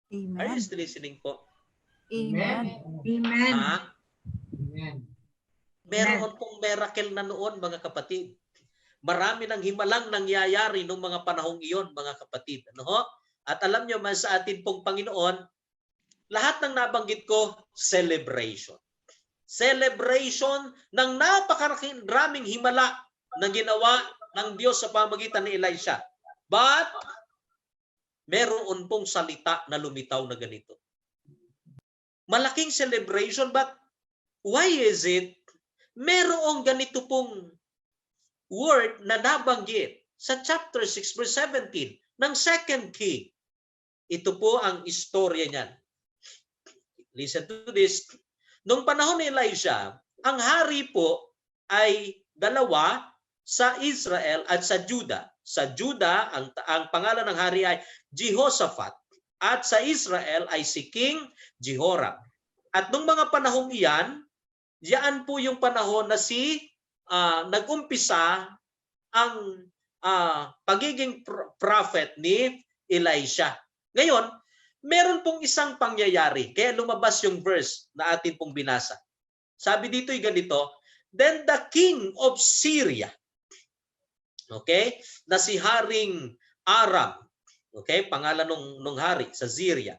Amen. Are you still listening po? Amen. Amen. Meron pong miracle na noon, mga kapatid. Marami ng himalang nangyayari noong mga panahong iyon, mga kapatid. At alam nyo, sa atin pong Panginoon, lahat ng nabanggit ko, celebration. Celebration ng napakaraming himala na ginawa ng Diyos sa pamagitan ni Elisha. But, meron pong salita na lumitaw na ganito. Malaking celebration, but why is it merong ganito pong word na nabanggit sa chapter 6 verse 17 ng 2 King? Ito po ang istorya niyan. Listen to this. Nung panahon ni Elijah, ang hari po ay dalawa sa Israel at sa Juda. Sa Juda, ang pangalan ng hari ay Jehoshaphat at sa Israel ay si King Jehoram. At nung mga panahong iyan, yan po yung panahon na nag-umpisa ang pagiging prophet ni Elisha. Ngayon, meron pong isang pangyayari. Kaya lumabas yung verse na atin pong binasa. Sabi dito ay ganito, then the king of Syria, okay, na si Haring Aram, okay, pangalan nung hari sa Syria.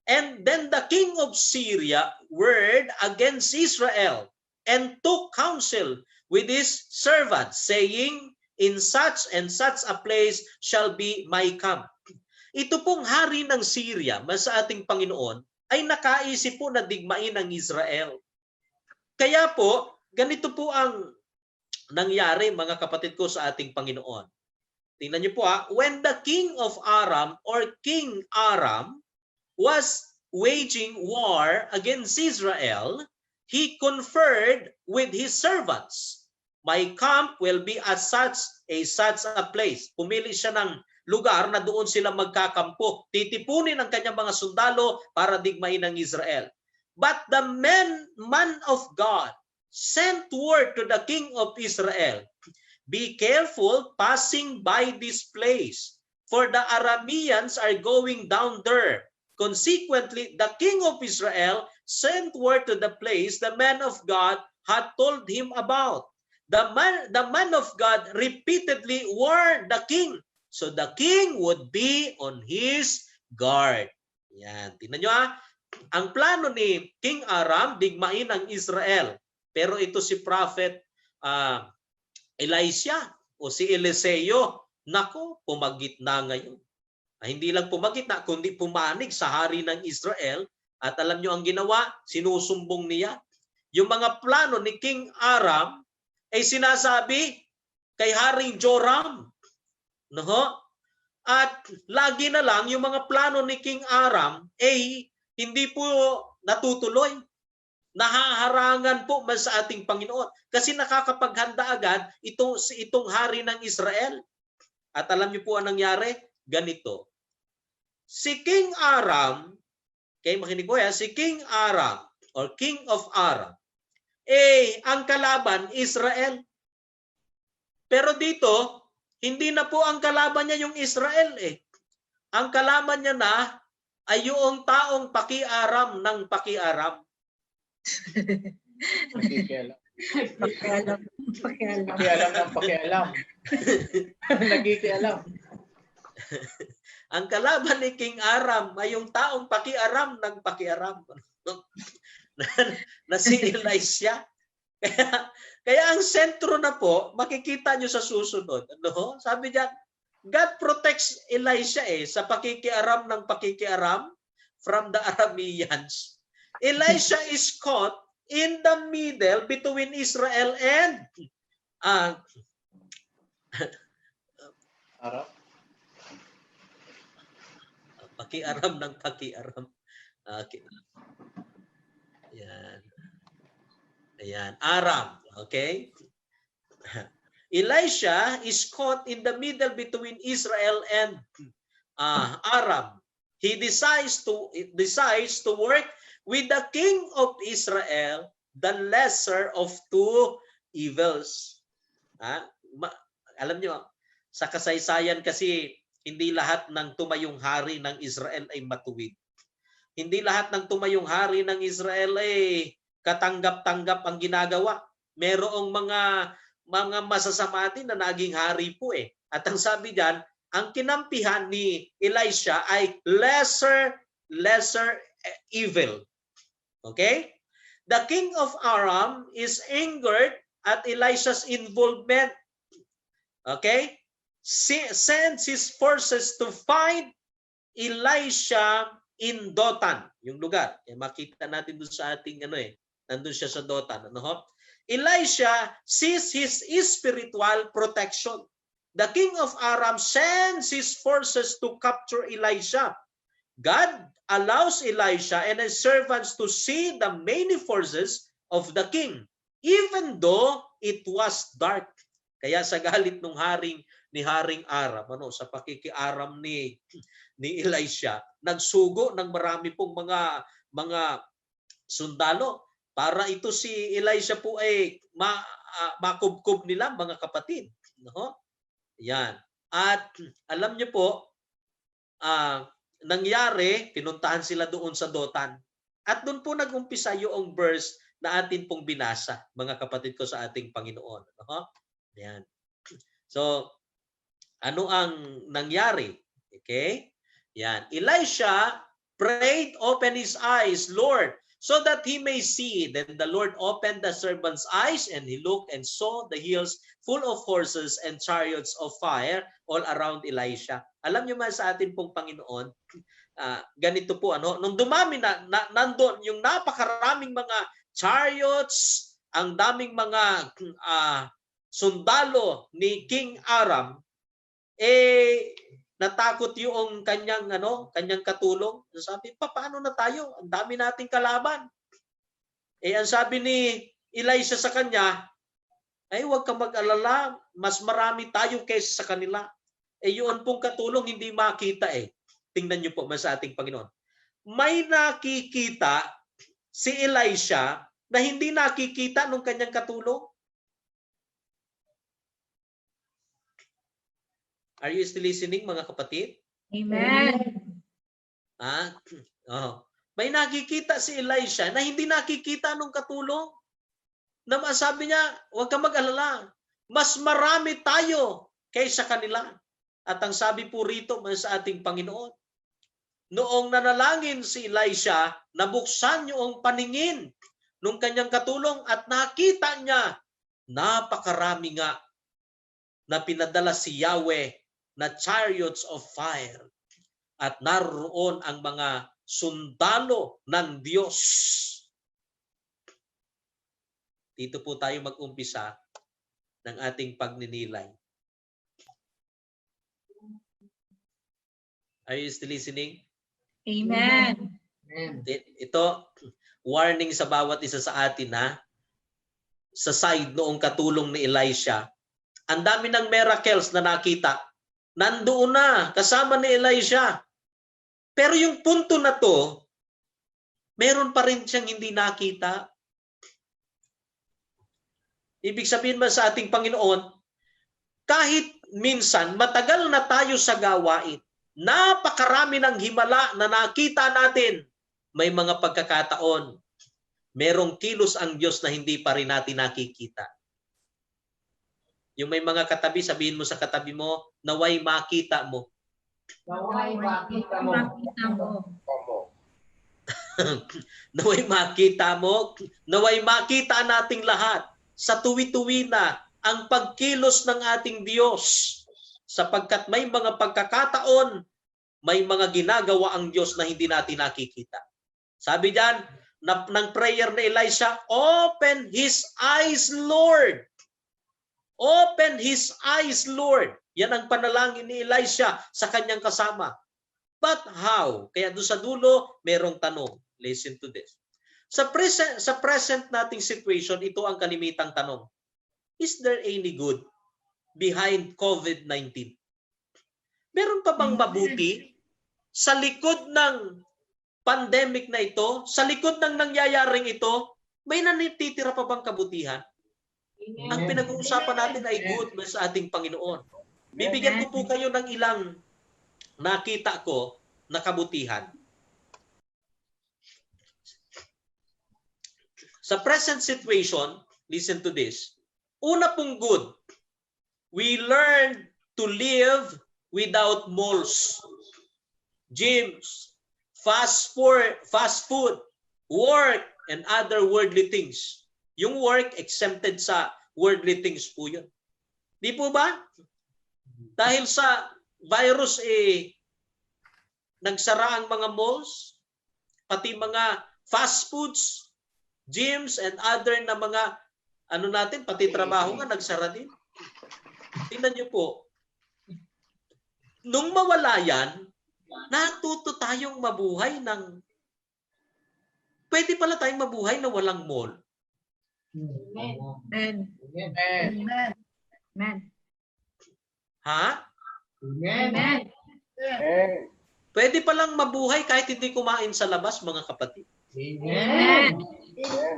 And then the king of Syria word against Israel and took counsel with his servants, saying, in such and such a place shall be my camp. Ito pong hari ng Syria, sa ating Panginoon, ay nakaisip po na digmain ang Israel. Kaya po, ganito po ang nangyari, mga kapatid ko, sa ating Panginoon. Tingnan niyo po when the king of Aram or King Aram was waging war against Israel, he conferred with his servants, my camp will be at such a place. Pumili siya ng lugar na doon sila magkakampo. Titipunin ang kanyang mga sundalo para digmain ang Israel. But the man of God sent word to the king of Israel, be careful passing by this place, for the Arameans are going down there. Consequently, the king of Israel sent word to the place the man of God had told him about. The man of God repeatedly warned the king, so the king would be on his guard. Yan. Tingnan nyo ang plano ni King Aram, digmain ang Israel. Pero ito si Prophet Elisha o si Eliseo, nako, pumagitna ngayon. Hindi lang pumagitna, kundi pumanig sa hari ng Israel. At alam nyo ang ginawa, sinusumbong niya. Yung mga plano ni King Aram ay sinasabi kay Haring Joram. No? At lagi na lang yung mga plano ni King Aram ay hindi po natutuloy. Nahaharangan po sa ating Panginoon. Kasi nakakapaghanda agad itong hari ng Israel. At alam niyo po ang nangyari? Ganito. Si King Aram, kayo makinig po si King Aram or King of Aram, ang kalaban Israel. Pero dito, hindi na po ang kalaban niya yung Israel Ang kalaban niya na ay yung taong pakiaram ng pakiaram. Nakikialam. Pakialam. Pakialam ng pakialam. Nakikialam. Ang kalaban ni King Aram ay yung taong pakiaram ng pakiaram. na si Elisha. Kaya ang sentro na po, makikita nyo sa susunod. Ano? Sabi diyan, God protects Elisha sa pakikiaram ng pakikiaram from the Arameans. Elisha is caught in the middle between Israel and Arab. Pakiaram ng pakiaram. Okay. Yan. Ayan. Aram. Okay? Elisha is caught in the middle between Israel and Aram. He decides to work with the king of Israel, the lesser of two evils. Alam nyo, sa kasaysayan kasi, hindi lahat ng tumayong hari ng Israel ay matuwid. Hindi lahat ng tumayong hari ng Israel ay katanggap-tanggap ang ginagawa. Merong mga masasama din na naging hari po At ang sabi diyan, ang kinampihan ni Elisha ay lesser evil. Okay? The king of Aram is angered at Elisha's involvement. Okay? Sends his forces to find Elisha in Dothan. yung lugar. Makita natin doon sa ating nandun siya sa Dotan. Elisha sees his spiritual protection. The king of Aram sends his forces to capture Elisha. God allows Elisha and his servants to see the many forces of the king, even though it was dark. Kaya sa galit ng Haring Aram, sa pakikiaram ni Elisha, nagsugo ng marami pong mga sundalo para ito si Elisha po ay makubkob nila, mga kapatid. Yan. At alam niyo po, nangyari, pinuntahan sila doon sa Dotan. At doon po nag-umpisa yung verse na atin pong binasa, mga kapatid ko sa ating Panginoon. Yan. So, ano ang nangyari? Okay? Yan. Elisha prayed, open his eyes, Lord, so that he may see. Then the Lord opened the servant's eyes, and he looked and saw the hills full of horses and chariots of fire all around Elisha. Alam niyo man sa atin pong Panginoon, ganito po, nung dumami nandun yung napakaraming mga chariots, ang daming mga sundalo ni King Aram, natakot yung kanyang katulong. Sabi, paano na tayo? Ang dami nating kalaban. Ang sabi ni Elisha sa kanya, ay huwag ka mag-alala, mas marami tayo kaysa sa kanila. Yun pong katulong hindi makita Tingnan niyo po sa ating Panginoon. May nakikita si Elisha na hindi nakikita nung kanyang katulong. Are you still listening, mga kapatid? Amen. May nakikita si Elisha na hindi nakikita nung katulong. Na masabi niya, huwag ka mag-alala. Mas marami tayo kaysa kanila. At ang sabi po rito sa ating Panginoon, noong nanalangin si Elisha, nabuksan yung paningin nung kanyang katulong at nakita niya, napakarami nga na pinadala si Yahweh na chariots of fire. At naroon ang mga sundalo ng Diyos. Dito po tayo mag-umpisa ng ating pagninilay. Are you still listening? Amen. Ito, warning sa bawat isa sa atin sa side noong katulong ni Elisha. Ang dami ng miracles na nakita. Nandoon na, kasama ni Elisha. Pero yung punto na to, meron pa rin siyang hindi nakita. Ibig sabihin ba sa ating Panginoon, kahit minsan matagal na tayo sa gawain, napakarami ng himala na nakita natin, may mga pagkakataon, merong kilos ang Diyos na hindi pa rin natin nakikita. Yung may mga katabi, sabihin mo sa katabi mo, naway makita mo. Naway makita mo. Naway makita mo. Naway makita nating lahat sa tuwi-tuwi na ang pagkilos ng ating Diyos. Sapagkat may mga pagkakataon, may mga ginagawa ang Diyos na hindi natin nakikita. Sabi diyan, ng prayer ni Elisha, open his eyes, Lord. Open his eyes, Lord. Yan ang panalangin ni Elisha sa kanyang kasama. But how? Kaya doon sa dulo, merong tanong. Listen to this. Sa present nating situation, ito ang kalimitang tanong. Is there any good behind COVID-19? Meron pa bang mabuti sa likod ng pandemic na ito? Sa likod ng nangyayaring ito, may nanititira pa bang kabutihan? Ang pinag-uusapan natin ay good sa ating Panginoon. Bibigyan ko po kayo ng ilang nakita ko na kabutihan. Sa present situation, listen to this. Una pong good, we learn to live without malls, gyms, fast food, work, and other worldly things. Yung work, exempted sa worldly things po yun. Di po ba? Dahil sa virus, nagsara ang mga malls, pati mga fast foods, gyms, and other na mga ano natin, pati trabaho nga nagsara din. Tingnan niyo po, nung mawala yan, natuto tayong mabuhay ng, pwede pala tayong mabuhay na walang mall. Amen. Amen. Amen. Amen. Ha? Amen. Pwede palang mabuhay kahit hindi kumain sa labas, mga kapatid. Amen.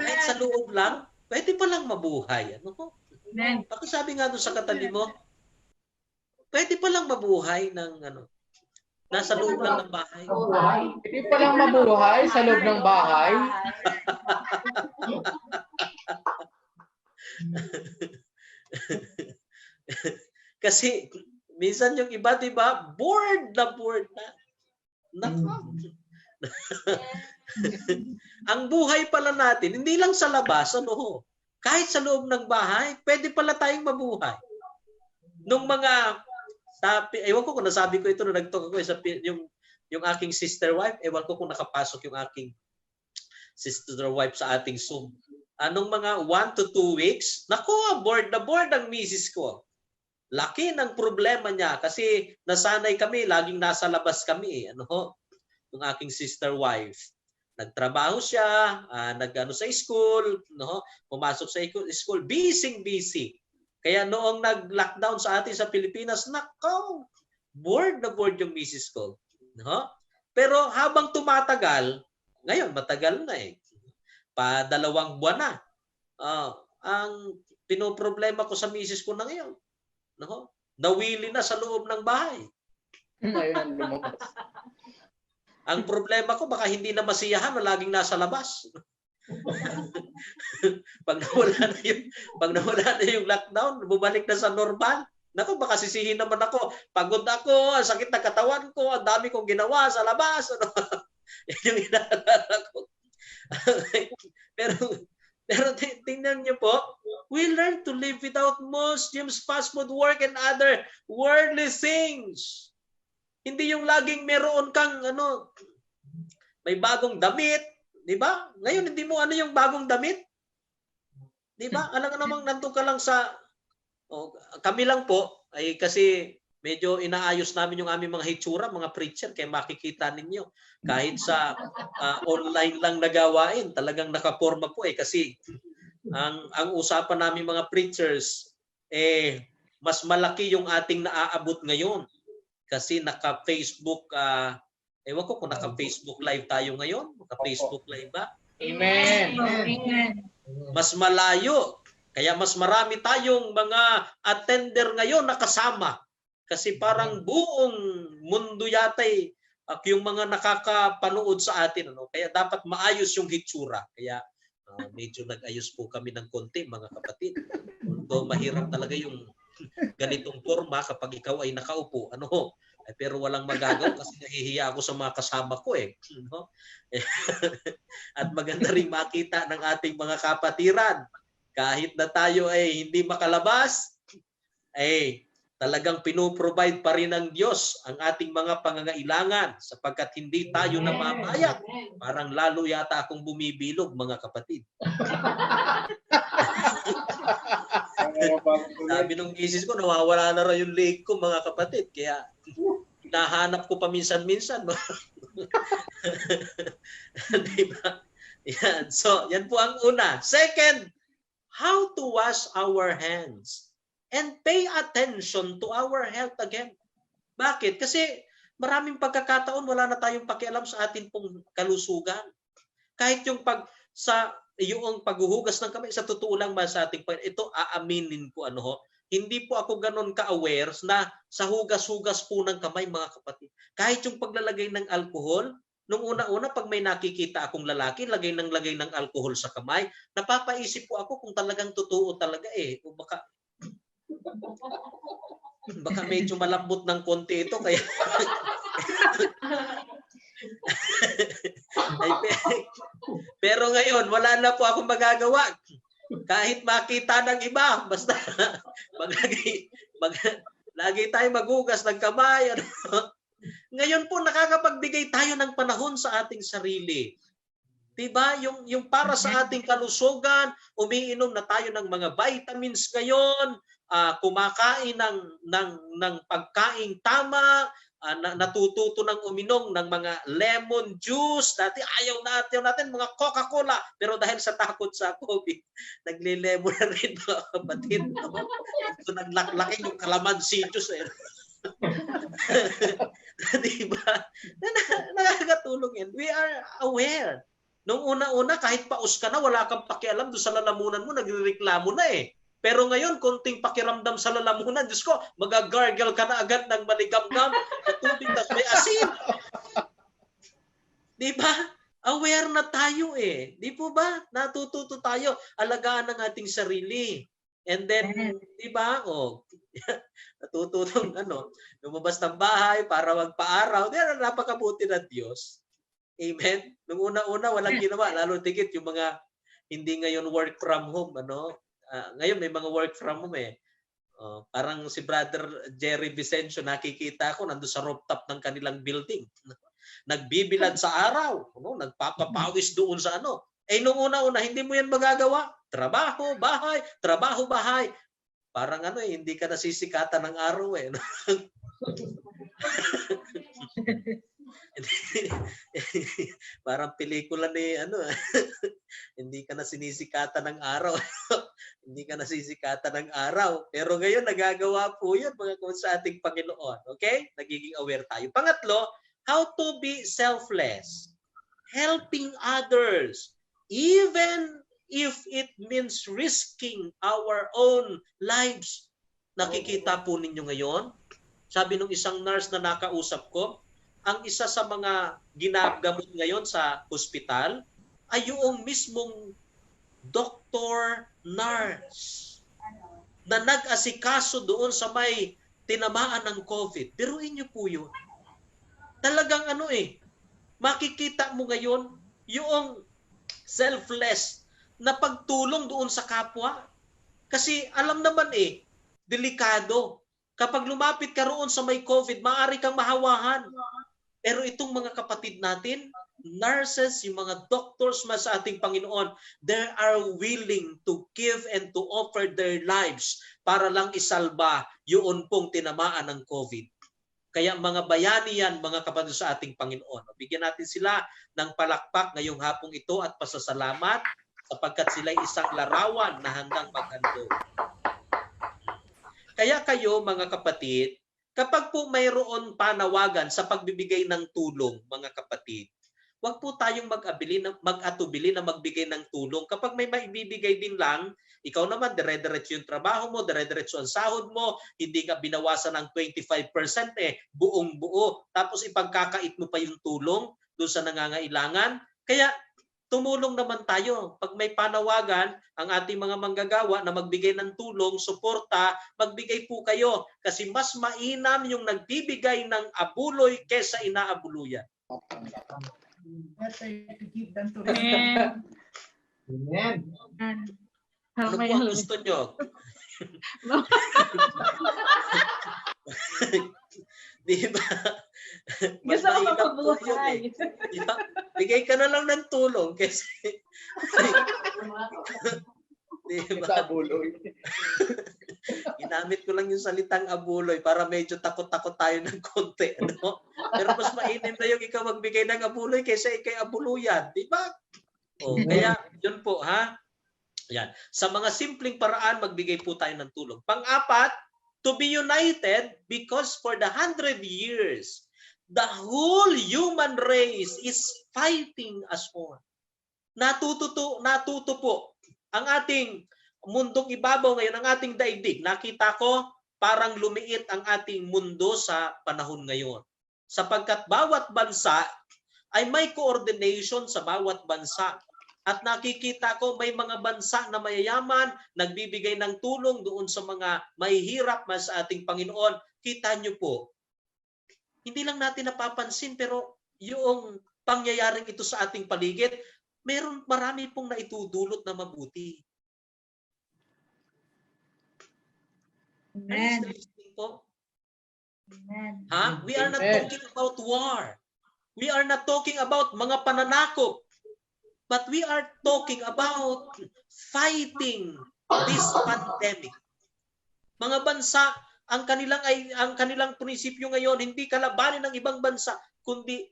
Kahit sa loob lang, pwede palang mabuhay. Ano po? Amen. Pakisabi nga doon sa katabi mo, pwede palang mabuhay ng ano, nasa loob lang ng bahay. Hindi pa lang mabuhay sa loob ng bahay. Kasi minsan yung iba, di ba, bored na. Nako. Ang buhay pala natin, hindi lang sa labas, ano, kahit sa loob ng bahay, pwede pala tayong mabuhay. Nung mga, ewan ko kung nasabi ko ito, nung nag-talk ako, yung aking sister wife, ewan ko kung nakapasok yung aking sister wife sa ating Zoom. Anong mga 1 to 2 weeks, nako, bored ang misis ko. Laki ng problema niya kasi nasanay kami, laging nasa labas kami. Ano, yung aking sister wife. Nagtrabaho siya, nag-ano sa school, no? Pumasok sa school, busy. Kaya noong nag-lockdown sa atin sa Pilipinas, nako, bored yung misis ko. No? Pero habang tumatagal, ngayon matagal na eh. Pa 2 buwan na. Ang pinoproblema ko sa misis ko na ngayon, no? Nawili na sa loob ng bahay. Ngayon lumabas. Ang problema ko, baka hindi na masiyahan na laging nasa labas. Pag nawala na yung lockdown, bumalik na sa normal. Naku, baka sisihin naman ako. Pagod ako, ang sakit na katawan ko, ang dami kong ginawa sa labas. Ano? Yan yung inaalala ko. Pero tingnan niyo po, we learn to live without most gyms, fast food, work, and other worldly things. Hindi yung laging meron kang may bagong damit, di ba? Ngayon hindi mo ano yung bagong damit. Di ba? Alam ka namang nandun ka lang sa kami lang po ay kasi medyo inaayos namin yung aming mga hitsura, mga preacher, kaya makikita ninyo kahit sa online lang nagawain, talagang nakaporma po kasi ang usapan namin mga preachers mas malaki yung ating naaabot ngayon. Kasi naka-Facebook, ewan ko kung naka-Facebook live tayo ngayon. Naka-Facebook live ba? Amen. Amen. Mas malayo. Kaya mas marami tayong mga attender ngayon na kasama. Kasi parang buong mundo yata yung mga nakakapanood sa atin. Kaya dapat maayos yung hitsura. Kaya medyo nag-ayos po kami ng konti, mga kapatid. Although mahirap talaga yung ganitong forma kapag ikaw ay nakaupo. Pero walang magagawa kasi nahihiya ako sa mga kasama ko no? At maganda rin makita ng ating mga kapatiran. Kahit na tayo ay hindi makalabas, talagang pinoprovide pa rin ng Diyos ang ating mga pangangailangan sapagkat hindi tayo namamayat. Parang lalo yata akong bumibilog, mga kapatid. Sabi nung misis ko, nawawala na raw yung leg ko, mga kapatid. Kaya nahanap ko pa minsan-minsan. Diba? Yan. So, yan po ang una. Second, how to wash our hands and pay attention to our health again. Bakit? Kasi maraming pagkakataon wala na tayong pakialam sa atin pong kalusugan. Kahit yung paghuhugas ng kamay, sa totoo lang ba sa ating ito aaminin ko hindi po ako ganon ka-aware na sa hugas-hugas po ng kamay, mga kapatid. Kahit yung paglalagay ng alcohol, nung una-una pag may nakikita akong lalaki, lagay ng alcohol sa kamay, napapaisip po ako kung talagang totoo talaga o baka medyo malambot ng konti ito kaya pero ngayon wala na po akong magagawa kahit makita ng iba basta lagi tayo maghugas ng kamay Ngayon po nakakapagbigay tayo ng panahon sa ating sarili. 'Di ba? Yung para sa ating kalusugan, umiinom na tayo ng mga vitamins ngayon, kumakain ng pagkaing tama, natututo ng uminom ng mga lemon juice. Dati ayaw natin mga Coca-Cola, pero dahil sa takot sa COVID, nagle-lemon na rin mga kapatid. No? So naglaklakin yung calamansi juice. Diba? Nakakatulong yan. We are aware. Nung una-una, kahit paus ka na, wala kang pakialam doon sa lalamunan mo, nagrereklamo na eh. Pero ngayon, konting pakiramdam sa lalamunan, Diyos ko, magagargle ka na agad ng maligamgam na tubig na may asin. Di ba? Aware na tayo eh. Di po ba? Natututo tayo. Alagaan ang ating sarili. And then, di ba? Natututong lumabas ng bahay para magpa-araw. Napakabuti ng Diyos. Amen. Nung una-una, walang ginawa. Lalo tigit yung mga hindi ngayon work from home. Ngayon may mga work from home eh. Parang si Brother Jerry Vicencio, nakikita ko nandun sa rooftop ng kanilang building. Nagbibilad sa araw. Nagpapapawis doon sa nung una-una, hindi mo yan magagawa. Trabaho, bahay, trabaho, bahay. Parang hindi ka nasisikatan ng araw eh. Parang pelikula ni hindi ka na sinisikatan ng araw. Hindi ka nasisikatan ng araw. Pero ngayon nagagawa po 'yun mga sa ating Panginoon. Okay? Nagiging aware tayo. Pangatlo, how to be selfless. Helping others even if it means risking our own lives. Nakikita po ninyo ngayon? Sabi nung isang nurse na nakausap ko, ang isa sa mga ginagamot ngayon sa hospital ay yung mismong doktor, nurse na nag-asikaso doon sa may tinamaan ng COVID. Biruin niyo po yun. Talagang makikita mo ngayon yung selfless na pagtulong doon sa kapwa. Kasi alam naman delikado. Kapag lumapit ka roon sa may COVID, maaari kang mahawahan. Pero itong mga kapatid natin, nurses, yung mga doctors sa ating Panginoon, they are willing to give and to offer their lives para lang isalba yun pong tinamaan ng COVID. Kaya mga bayani yan, mga kapatid sa ating Panginoon. Bigyan natin sila ng palakpak ngayong hapong ito at pasasalamat sapagkat sila'y isang larawan na handang maghandog. Kaya kayo, mga kapatid, kapag po mayroon panawagan sa pagbibigay ng tulong, mga kapatid, huwag po tayong mag-atubili na magbigay ng tulong. Kapag may maibibigay din lang, ikaw naman, dire-diretso yung trabaho mo, dire-diretso ang sahod mo, hindi ka binawasan ng 25%, buong buo. Tapos ipagkakait mo pa yung tulong doon sa nangangailangan. Kaya tumulong naman tayo. Pag may panawagan, ang ating mga manggagawa na magbigay ng tulong, suporta, magbigay po kayo. Kasi mas mainam yung nagbibigay ng abuloy kesa inaabuluyan. Amen. Amen. Ano po ang gusto nyo? Di ba? Gusto ko mapabuhay. Bigay ka na lang ng tulong kasi diba? Sa abuloy. Ginamit ko lang yung salitang abuloy para medyo takot-takot tayo ng konti. Pero mas mainam na yung ikaw magbigay ng abuloy kaysa ikay abuluyan. Di ba? Kaya yun po, ha? Yan. Sa mga simpleng paraan, magbigay po tayo ng tulong. Pang-apat, to be united because for the 100 years, the whole human race is fighting as one. Natuto po ang ating mundong ibabaw ngayon, ang ating daigdig. Nakita ko parang lumiit ang ating mundo sa panahon ngayon. Sapagkat bawat bansa ay may coordination sa bawat bansa. At nakikita ko may mga bansa na mayayaman, nagbibigay ng tulong doon sa mga mahihirap sa ating Panginoon. Kita nyo po, hindi lang natin napapansin pero yung pangyayaring ito sa ating paligid, marami pong naitudulot na mabuti. Amen. Interesting po. Ha? We are not Amen. talking about war. We are not talking about mga pananakop. But we are talking about fighting this pandemic. Mga bansa, ang kanilang prinsipyo ngayon, hindi kalabanin ng ibang bansa, kundi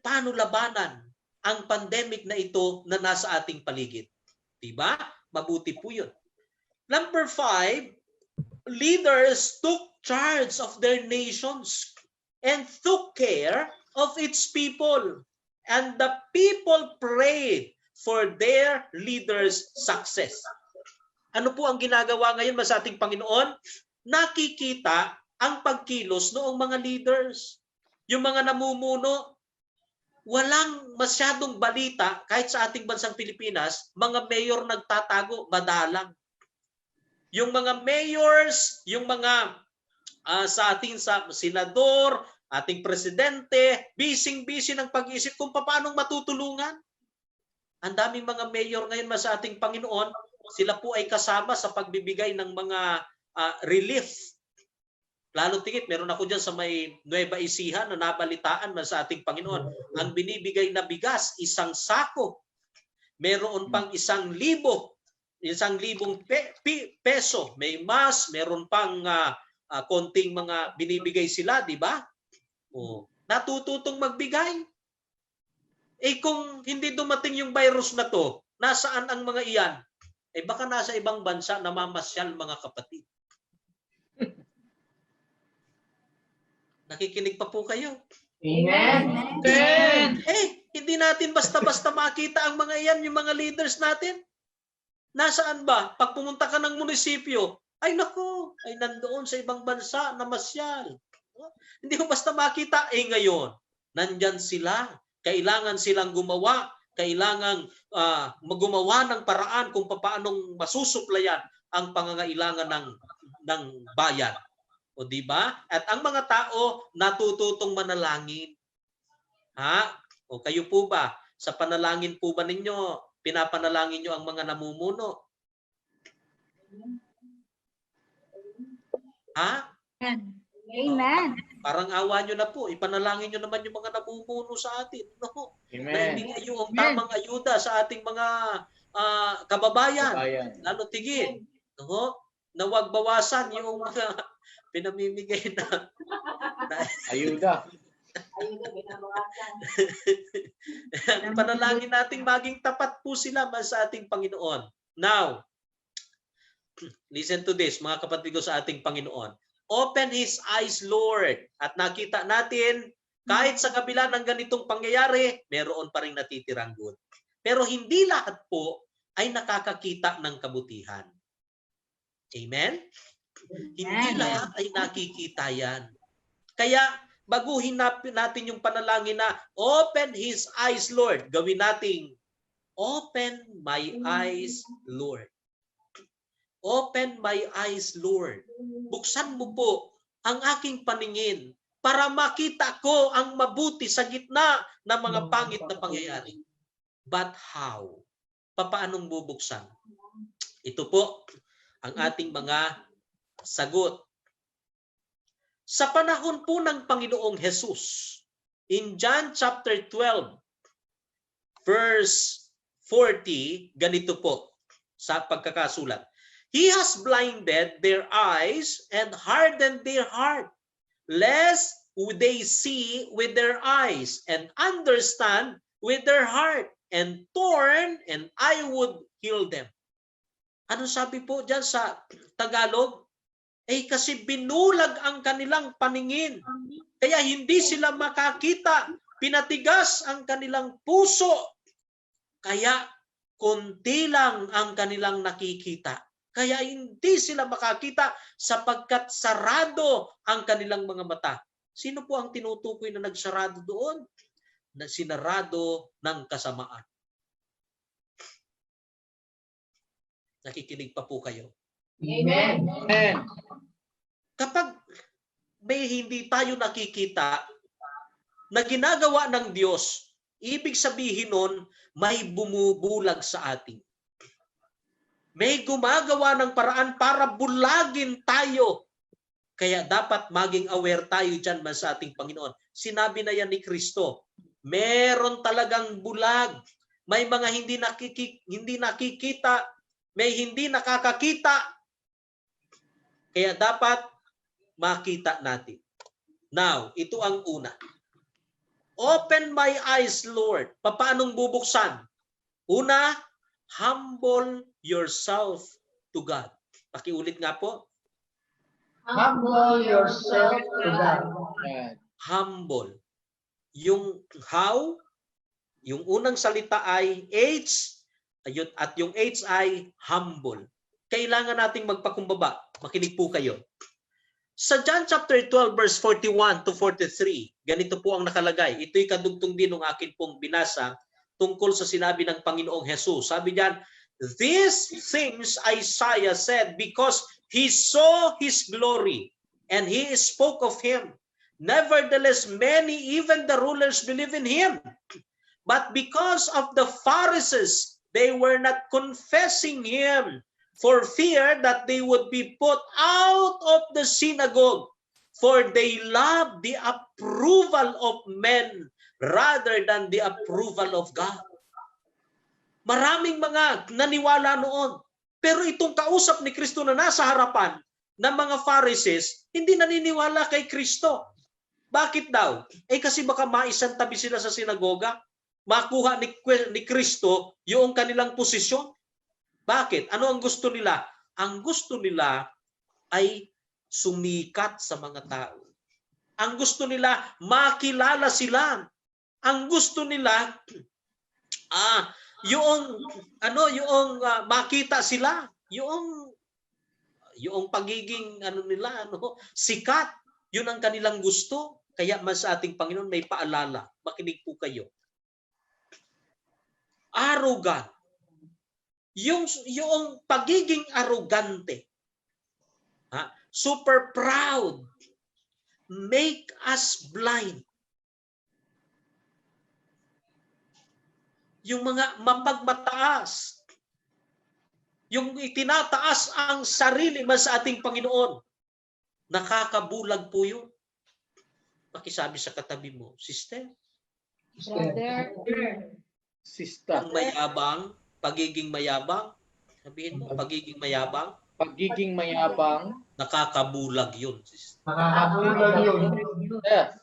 paano labanan ang pandemic na ito na nasa ating paligid. Diba? Mabuti po yun. Number 5, leaders took charge of their nations and took care of its people. And the people prayed for their leaders' success. Ano po ang ginagawa ngayon sa ating Panginoon? Nakikita ang pagkilos noong mga leaders. Yung mga namumuno, walang masyadong balita kahit sa ating bansang Pilipinas, mga mayor nagtatago, madalang. Yung mga mayors, yung mga sa ating senador, ating presidente, busy ng pag-iisip kung paano matutulungan. Ang daming mga mayor ngayon sa ating Panginoon, sila po ay kasama sa pagbibigay ng mga relief. Lalo tingit, meron ako dyan sa may Nueva Ecija na nabalitaan sa ating Panginoon. Ang binibigay na bigas, 1 sako. Meron pang 1,000 peso. May mas, meron pang konting mga binibigay sila, di ba? Natututong magbigay. Kung hindi dumating yung virus na to, nasaan ang mga iyan? Baka nasa ibang bansa namamasyal, mga kapatid. Nakikinig pa po kayo? Amen. Hindi natin basta-basta makita ang mga iyan, yung mga leaders natin. Nasaan ba? Pag pumunta ka ng munisipyo, ay nako, ay nandoon sa ibang bansa namasyal. Hindi ko basta makita. Ngayon, nandyan sila. Kailangan silang gumawa. Kailangan gumawa ng paraan kung paanong masusuplayan ang pangangailangan ng bayan. O di ba? At ang mga tao natututong manalangin. Ha? O kayo po ba? Sa panalangin po ba ninyo, pinapanalangin nyo ang mga namumuno? Ha? Amen. Parang awa nyo na po. Ipanalangin nyo naman yung mga namumuno sa atin. No? Amen. Naibigay yung tamang ayuda sa ating mga kababayan. Lalo tigit. No? Na huwag bawasan yung mga pinamimigay na ayuda. Panalangin natin maging tapat po sila sa ating Panginoon. Now, listen to this, mga kapatid ko sa ating Panginoon. Open His eyes, Lord. At nakita natin, kahit sa kabila ng ganitong pangyayari, meron pa rin natitirang good. Pero hindi lahat po ay nakakakita ng kabutihan. Amen? Hindi lahat ay nakikita yan. Kaya, baguhin natin yung panalangin na, open His eyes, Lord. Gawin nating, open my eyes, Lord. Open my eyes, Lord. Buksan mo po ang aking paningin para makita ko ang mabuti sa gitna ng mga pangit na pangyayari. But how? Papaanong bubuksan? Ito po ang ating mga sagot. Sa panahon po ng Panginoong Jesus, in John chapter 12, verse 40, ganito po sa pagkakasulat. He has blinded their eyes and hardened their heart, lest they see with their eyes and understand with their heart and turn and I would heal them. Ano sabi po dyan sa Tagalog? Kasi binulag ang kanilang paningin. Kaya hindi sila makakita. Pinatigas ang kanilang puso. Kaya konti lang ang kanilang nakikita. Kaya hindi sila makakita sapagkat sarado ang kanilang mga mata. Sino po ang tinutukoy na nagsarado doon? Na sinarado ng kasamaan. Nakikinig pa po kayo? Amen. Amen. Kapag may hindi tayo nakikita na ginagawa ng Diyos, ibig sabihin nun, may bumubulag sa atin. May gumagawa ng paraan para bulagin tayo Kaya dapat maging aware tayo dyan man sa ating Panginoon. Sinabi na yan ni Kristo, meron talagang bulag. May mga hindi nakikita, may hindi nakakakita. Kaya dapat makita natin. Now, ito ang una. Open my eyes, Lord. Paanong bubuksan? Una, humble yourself to God. Pakiulit nga po. Humble yourself to God. Yan. Humble. Yung how, yung unang salita ay H, at yung H ay humble. Kailangan nating magpakumbaba. Makinig po kayo. Sa John chapter 12 verse 41 to 43, ganito po ang nakalagay. Ito'y kadugtong din ng akin pong binasa tungkol sa sinabi ng Panginoong Jesus. Sabi diyan, these things Isaiah said because he saw his glory and he spoke of him. Nevertheless, many, even the rulers, believe in him. But because of the Pharisees, they were not confessing him for fear that they would be put out of the synagogue, for they love the approval of men rather than the approval of God. Maraming mga naniwala noon. Pero itong kausap ni Kristo na nasa harapan ng mga Pharisees, hindi naniniwala kay Kristo. Bakit daw? Kasi baka maisantabi sila sa sinagoga, makuha ni Kristo yung kanilang posisyon. Bakit? Ano ang gusto nila? Ang gusto nila ay sumikat sa mga tao. Ang gusto nila, makilala sila. Ang gusto nila, makita sila. Yung pagiging nila, sikat. Yun ang kanilang gusto. Kaya mas sa ating Panginoon may paalala. Makinig po kayo. Arrogant. Yung pagiging arrogante, super proud, make us blind. Yung mga mapagmataas, yung itinataas ang sarili mas sa ating Panginoon, nakakabulag po yun. Pakisabi sa katabi mo, sister, Brother. Sista. ang mayabang, pagiging mayabang, sabihin mo, pagiging mayabang, Pagiging mayabang. nakakabulag yun. Nakakabulag yun. Yes.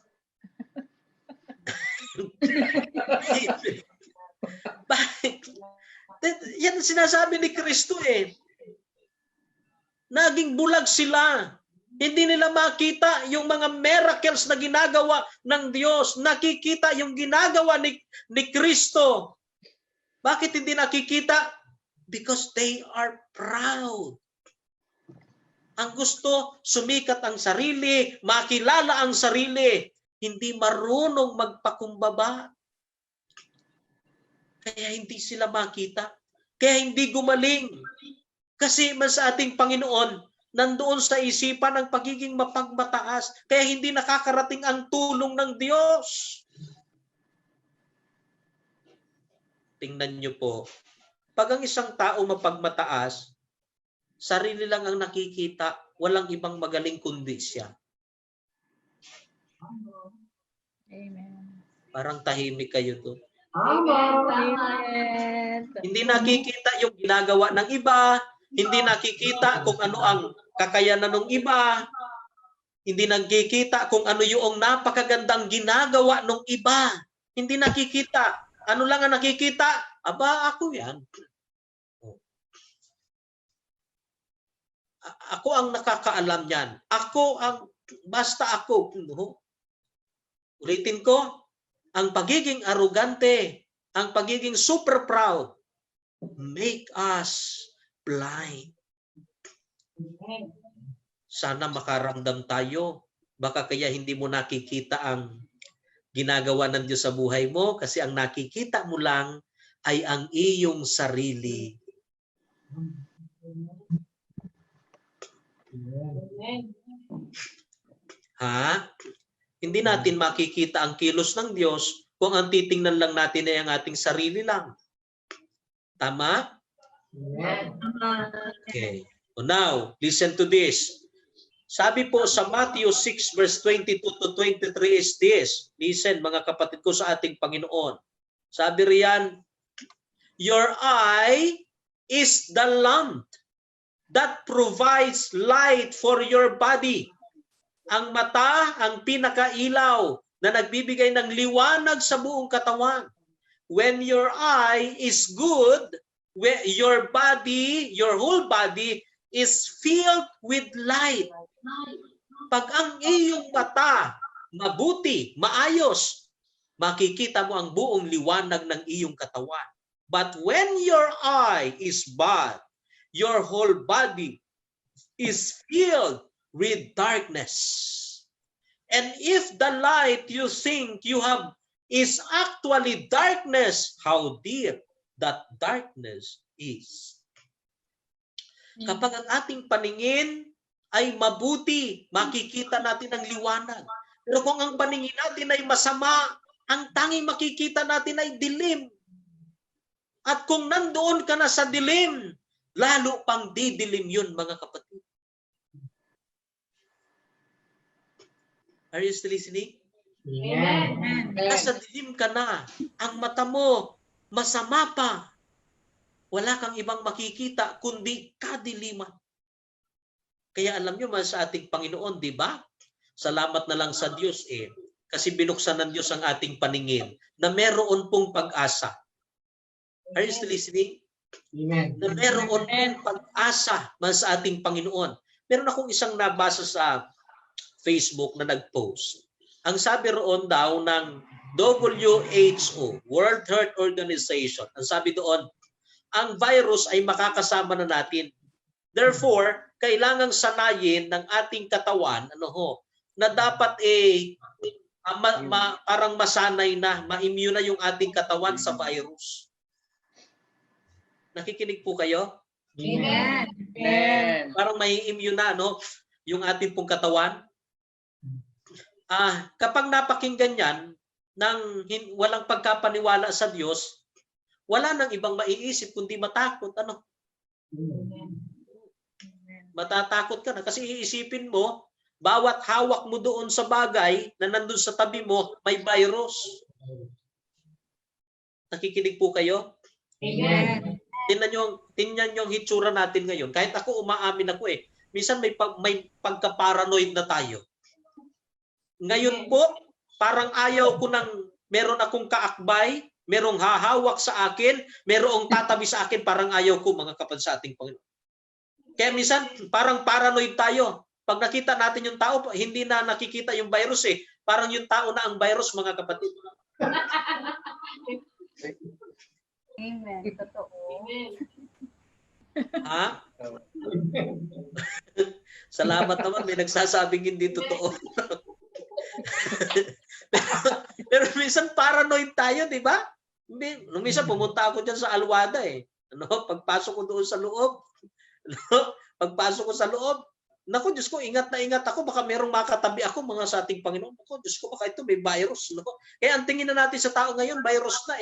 Bakit? Yan sinasabi ni Kristo eh. Naging bulag sila. Hindi nila makita yung mga miracles na ginagawa ng Diyos. Nakikita yung ginagawa ni Kristo. Bakit hindi nakikita? Because they are proud. Ang gusto, sumikat ang sarili, makilala ang sarili. Hindi marunong magpakumbaba. Kaya hindi sila makita. Kaya hindi gumaling. Kasi mas sa ating Panginoon, nandoon sa isipan ang pagiging mapagmataas. Kaya hindi nakakarating ang tulong ng Diyos. Tingnan niyo po, pag ang isang tao mapagmataas, sarili lang ang nakikita, walang ibang magaling kundi siya. Amen. Parang tahimik kayo to. Amen. Hindi nakikita yung ginagawa ng iba, hindi nakikita kung ano ang kakayanan ng iba, hindi nakikita kung ano yung napakagandang ginagawa ng iba. Hindi nakikita. Ano lang ang nakikita? Aba, ako yan. Ako ang nakakaalam yan. Basta ako. Ulitin ko, ang pagiging arrogante, ang pagiging super proud, make us blind. Sana makaramdam tayo. Baka kaya hindi mo nakikita ang ginagawa ng Diyos sa buhay mo kasi ang nakikita mo lang ay ang iyong sarili. Hindi natin makikita ang kilos ng Diyos kung ang titingnan lang natin ay ang ating sarili lang. Tama? Okay. So now, listen to this. Sabi po sa Matthew 6 verse 22 to 23 is this. Listen mga kapatid ko sa ating Panginoon. Sabi riyan, your eye is the lamp that provides light for your body. Ang mata, ang pinakailaw na nagbibigay ng liwanag sa buong katawan. When your eye is good, your body, your whole body is filled with light. Pag ang iyong mata mabuti, maayos, makikita mo ang buong liwanag ng iyong katawan. But when your eye is bad, your whole body is filled with darkness. And if the light you think you have is actually darkness, how deep that darkness is. Kapag ang ating paningin ay mabuti, makikita natin ang liwanag. Pero kung ang paningin natin ay masama, ang tanging makikita natin ay dilim. At kung nandoon ka na sa dilim, lalo pang didilim yun, mga kapatid. Are you still listening? Amen. Nasa dilim ka na, ang mata mo masama pa. Wala kang ibang makikita kundi kadiliman. Kaya alam nyo sa ating Panginoon, di ba? Salamat na lang sa Diyos kasi binuksan ng Diyos ang ating paningin na meron pong pag-asa. Are you still listening? Amen. Na meron pong pag-asa sa ating Panginoon. Meron akong isang nabasa sa Facebook na nag-post. Ang sabi roon daw ng WHO, World Health Organization, ang sabi doon, ang virus ay makakasama na natin. Therefore, kailangang sanayin ng ating katawan na dapat parang masanay na, ma-immune na yung ating katawan sa virus. Nakikinig po kayo? Amen. Amen. Parang may immune na yung ating pong katawan. Kapag napakinggan yan ng walang pagkapaniwala sa Diyos, wala nang ibang maiisip kundi matakot. Matatakot ka na kasi iisipin mo, bawat hawak mo doon sa bagay na nandun sa tabi mo, may virus. Nakikinig po kayo? Amen. Tingnan yung hitsura natin ngayon. Kahit ako umaamin ako minsan may pagka-paranoid na tayo. Ngayon po, parang ayaw ko meron akong kaakbay, merong hahawak sa akin, merong tatabi sa akin, parang ayaw ko mga kapatid sa ating Panginoon. Kaya minsan parang paranoid tayo. Pag nakita natin yung tao, hindi na nakikita yung virus Parang yung tao na ang virus, mga kapatid. Amen. Totoo. Ha? Salamat naman, may nagsasabing hindi totoo. pero minsan paranoid tayo, di ba? Minsan pumunta ako dyan sa Alwada pagpasok ko doon sa loob, pagpasok ko sa loob, naku, Diyos ko, ingat na ingat ako, baka merong makatabi ako, mga sa ating Panginoon. Naku, Diyos ko, baka ito may virus. Kaya ang tingin na natin sa tao ngayon, virus na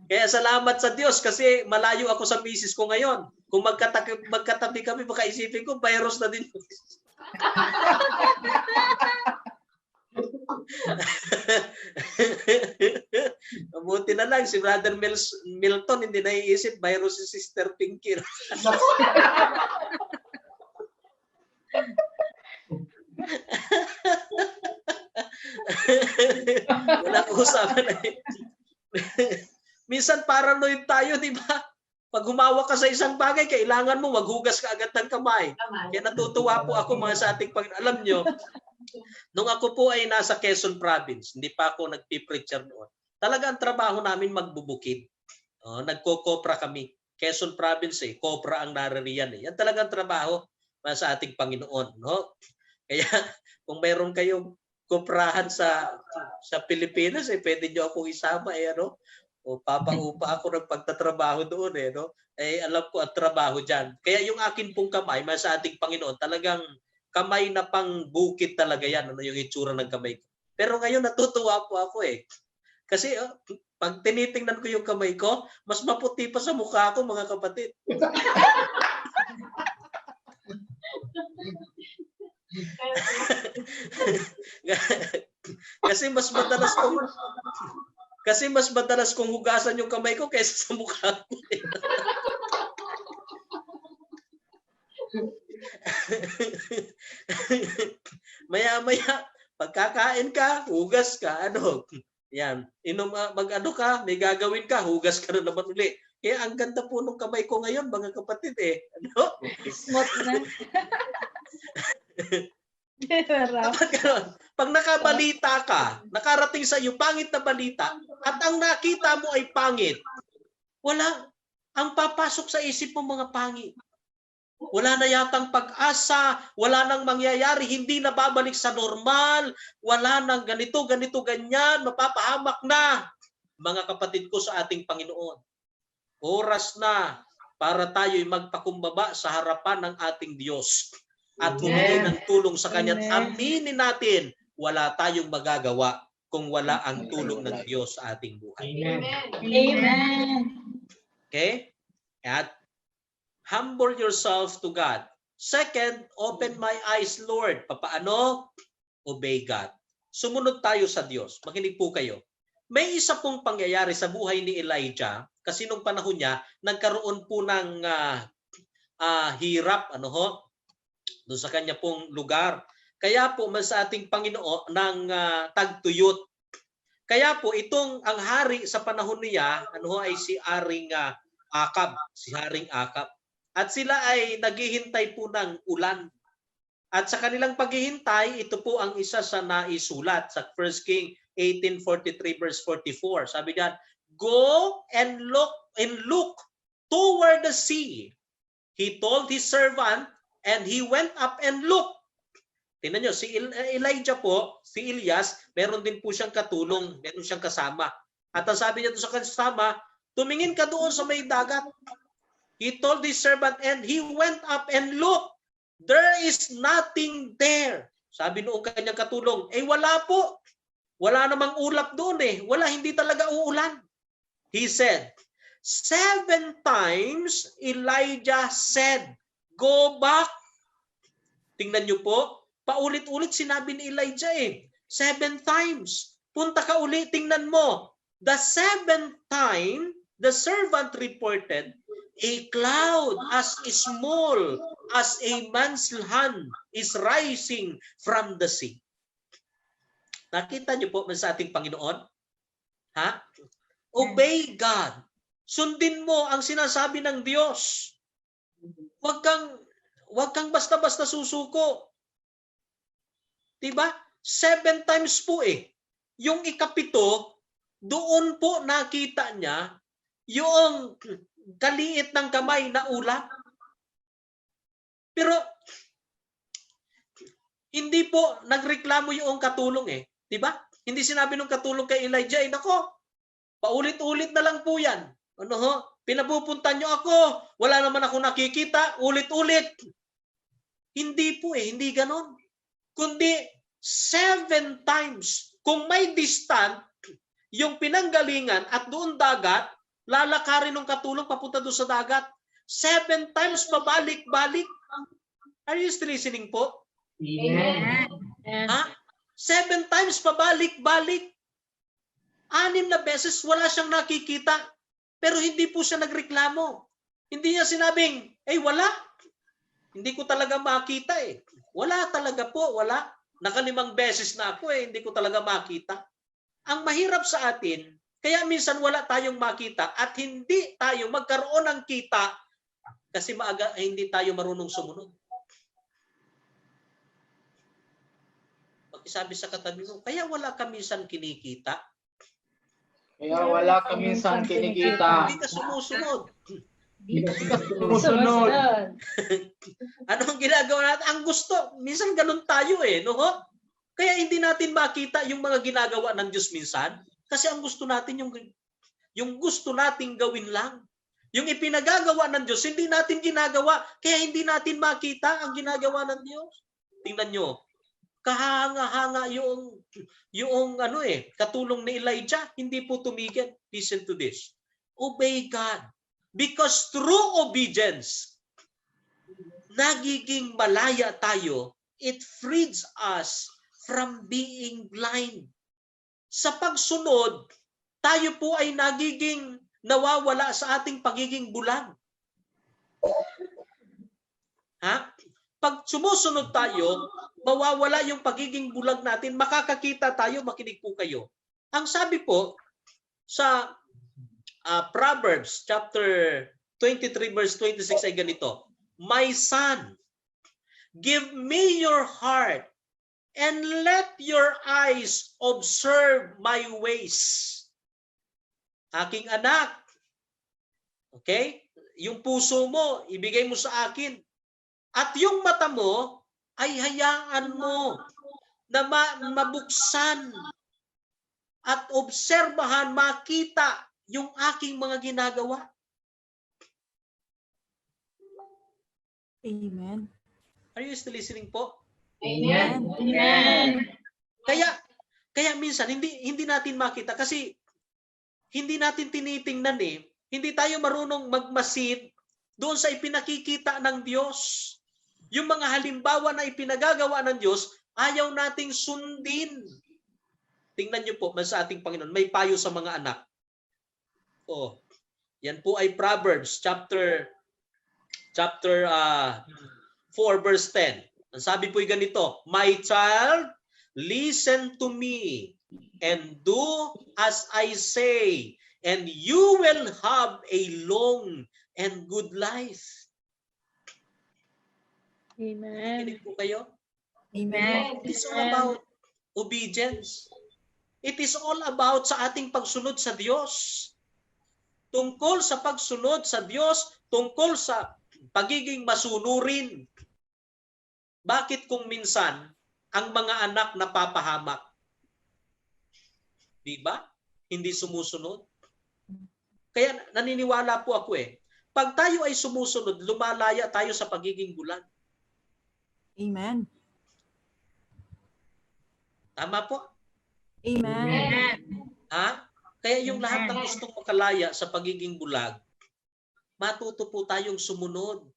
Kaya salamat sa Diyos kasi malayo ako sa misis ko ngayon. Kung magkatabi kami, baka isipin ko, virus na din. Mabuti na lang si Brother Milton hindi naiisip virus si Sister Pinky. Wala ko usapan Minsan paranoid tayo, di ba? Pag humawak ka sa isang bagay, kailangan mo maghugas ka agad ng kamay. Kaya natutuwa po ako mga sa ating alam nyo, nung ako po ay nasa Quezon Province, hindi pa ako nagpipreacher noon. Talaga ang trabaho namin magbubukid. Nagko-kopra kami. Quezon Province kopra ang naririyan Yan talagang trabaho para sa ating Panginoon. Kaya kung mayroon kayong koprahan sa Pilipinas, pwede nyo akong isama. O papaupa ako ng pagtatrabaho doon alam ko ang trabaho dyan. Kaya yung akin pong kamay, sa ating Panginoon, talagang kamay na pang bukid talaga yan. Yung itsura ng kamay ko. Pero ngayon natutuwa po ako Kasi Pag tinitingnan ko yung kamay ko, mas maputi pa sa mukha ko, mga kapatid. Kasi mas madalas kong hugasan yung kamay ko kaysa sa mukha ko. Maya-maya, pagkakain ka, hugas ka, ano. Yan. Mag-ano ka, may gagawin ka, hugas ka na naman uli. Kaya ang ganda po ng kamay ko ngayon, mga kapatid eh. Ano? Smooth na. Pag nakabalita ka, nakarating sa iyo pangit na balita, at ang nakita mo ay pangit, wala. Ang papasok sa isip mo mga pangit. Wala na yatang pag-asa, wala nang mangyayari, hindi na babalik sa normal, wala nang ganito, ganyan, mapapahamak na. Mga kapatid ko sa ating Panginoon, oras na para tayo'y magpakumbaba sa harapan ng ating Diyos at humingi ng tulong sa Kanya. At aminin natin, wala tayong magagawa kung wala ang tulong ng Diyos sa ating buhay. Amen. Okay? At humble yourself to God. Second, open my eyes, Lord. Papaano? Obey God. Sumunod tayo sa Diyos. Makinig po kayo. May isa pong pangyayari sa buhay ni Elijah kasi nung panahon niya, nagkaroon po ng hirap doon sa kanya pong lugar. Kaya po sa ating Panginoon ng tagtuyot. Kaya po ang hari sa panahon niya, ay si Haring Akab, At sila ay naghihintay po ng ulan. At sa kanilang paghihintay, ito po ang isa sa naisulat sa 1 King 18:43 verse 44. Sabi diyan, go and look toward the sea. He told his servant and he went up and looked. Tingnan nyo, si Elijah po, si Elias, meron din po siyang katulong, meron siyang kasama. At ang sabi niya doon sa kasama, tumingin ka doon sa may dagat. He told his servant and he went up and looked. There is nothing there. Sabi noong kanyang katulong, wala po. Wala namang ulap doon Wala, hindi talaga uulan. He said, 7 times Elijah said, go back. Tingnan niyo po, paulit-ulit sinabi ni Elijah 7 times. Punta ka uli, tingnan mo. The 7th time, the servant reported, a cloud as small as a man's hand is rising from the sea. Nakita niyo po sa ating Panginoon? Obey God. Sundin mo ang sinasabi ng Diyos. Huwag kang basta-basta susuko. Diba? 7 times po Yung ikapito, doon po nakita niya yung kaliit ng kamay na ulap. Pero hindi po nagreklamo yung katulong Diba? Hindi sinabi ng katulong kay Elijah, nako, paulit-ulit na lang po yan. Pinapupuntan nyo ako, wala naman ako nakikita, ulit-ulit. Hindi po hindi ganon. Kundi 7 times. Kung may distant, yung pinanggalingan at doon dagat, lalakarin ng katulong papunta doon sa dagat. 7 times pabalik-balik. Are you still listening po? Amen. 7 times pabalik-balik. 6 na beses wala siyang nakikita. Pero hindi po siya nagreklamo. Hindi niya sinabing, wala. Hindi ko talaga makita Wala talaga po, wala. Naka5 beses na ako hindi ko talaga makita. Ang mahirap sa atin, kaya minsan wala tayong makita at hindi tayo magkaroon ng kita kasi maaga hindi tayo marunong sumunod. Pag-isabi sa katabi mo, kaya wala ka minsan kinikita. Kaya wala ka minsan kinikita. Hindi ka sumusunod. Sumusunod. Anong ginagawa natin? Ang gusto, minsan ganun tayo Kaya hindi natin makita yung mga ginagawa ng Diyos minsan. Kasi ang gusto natin yung gusto nating gawin lang. Yung ipinagagawa ng Diyos, hindi natin ginagawa. Kaya hindi natin makita ang ginagawa ng Diyos. Tingnan nyo. Kahanga-hanga yung katulong ni Elijah, hindi po tumigil. Listen to this. Obey God. Because through obedience, nagiging malaya tayo. It frees us from being blind. Sa pagsunod, tayo po ay nagiging nawawala sa ating pagiging bulag. Ha? Pag sumusunod tayo, mawawala yung pagiging bulag natin, makakakita tayo, makinig po kayo. Ang sabi po sa Proverbs chapter 23 verse 26 ay ganito, My son, give me your heart and let your eyes observe my ways. Aking anak, okay? Yung puso mo, ibigay mo sa akin. At yung mata mo, ay hayaan mo na mabuksan at obserbahan, makita yung aking mga ginagawa. Amen. Are you still listening po? Amen. Amen. Kaya minsan hindi natin makita kasi hindi natin tinitingnan eh. Hindi tayo marunong magmasid doon sa ipinakikita ng Diyos. Yung mga halimbawa na ipinagagawa ng Diyos, ayaw nating sundin. Tingnan niyo po sa ating Panginoon, may payo sa mga anak. Oh, yan po ay Proverbs chapter 4 verse 10. Ang sabi po ay ganito, My child, listen to me and do as I say, and you will have a long and good life. Amen. Kinig po kayo? Amen. It is all about obedience. It is all about sa ating pagsunod sa Diyos. Tungkol sa pagsunod sa Diyos, tungkol sa pagiging masunurin. Bakit kung minsan ang mga anak napapahamak? Di ba? Hindi sumusunod. Kaya naniniwala po ako pag tayo ay sumusunod, lumalaya tayo sa pagiging bulag. Amen. Tama po? Amen. Ha? Kaya yung lahat ng gustong makalaya sa pagiging bulag, matuto po tayong sumunod.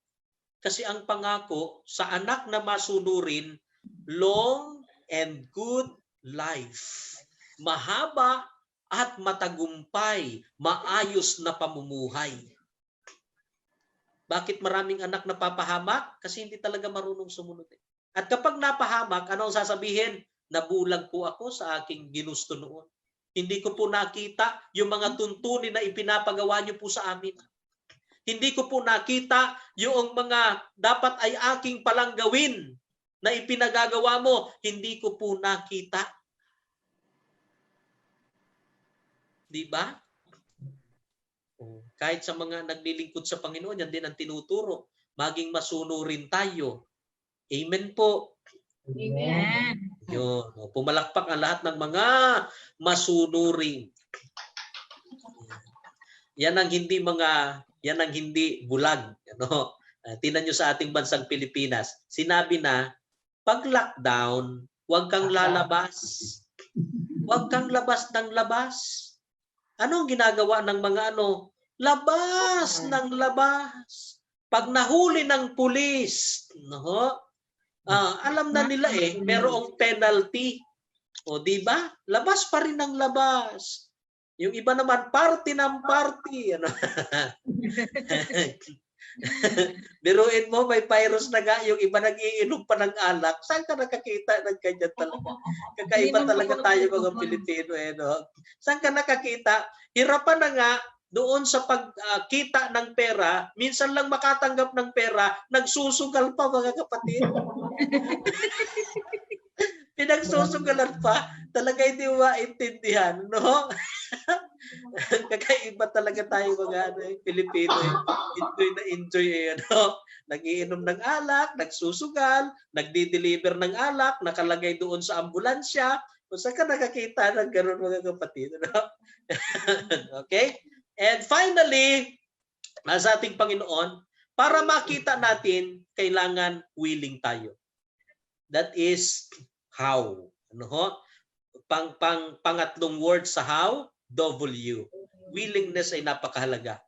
Kasi ang pangako sa anak na masunurin, long and good life. Mahaba at matagumpay, maayos na pamumuhay. Bakit maraming anak napapahamak? Kasi hindi talaga marunong sumunod. At kapag napahamak, ano ang sasabihin? Nabulag po ako sa aking ginusto noon. Hindi ko po nakita yung mga tuntunin na ipinapagawa niyo po sa amin. Hindi ko po nakita yung mga dapat ay aking palang gawin na ipinagagawa mo. Hindi ko po nakita. Di ba? Kahit sa mga naglilingkod sa Panginoon, yan din ang tinuturo. Maging masunurin tayo. Amen po. Amen. Yun. Pumalakpak ang lahat ng mga masunuring. Yan ang hindi bulag. Tingnan nyo sa ating bansang Pilipinas. Sinabi na, pag lockdown, huwag kang lalabas. Huwag kang labas ng labas. Anong ginagawa ng mga labas ng labas. Pag nahuli ng pulis, alam na nila merong penalty. O di ba? Labas pa rin ng labas. Yung iba naman party ng party. Biruin mo, may virus na nga, yung iba nag-iinom pa ng alak. Saan ka nakakita ng ganyan talaga? Kakaiba talaga tayo mga Pilipino. Saan ka nakakita? Hirapan na nga doon sa pagkita ng pera, minsan lang makatanggap ng pera, nagsusugal pa mga kapatid. Pinagsusugalan pa, talaga hindi mo maintindihan, no? Kakaiba talaga tayo mga Pilipino. Enjoy na enjoy Nag-iinom ng alak, nagsusugal, nagdi-deliver ng alak, nakalagay doon sa ambulansya. Kung saan ka nakakita ng gano'n mga kapatid, no? Okay? And finally, sa ating Panginoon, para makita natin, kailangan willing tayo. That is, How. Ano ho? Pangatlong word sa how, W. Willingness ay napakahalaga.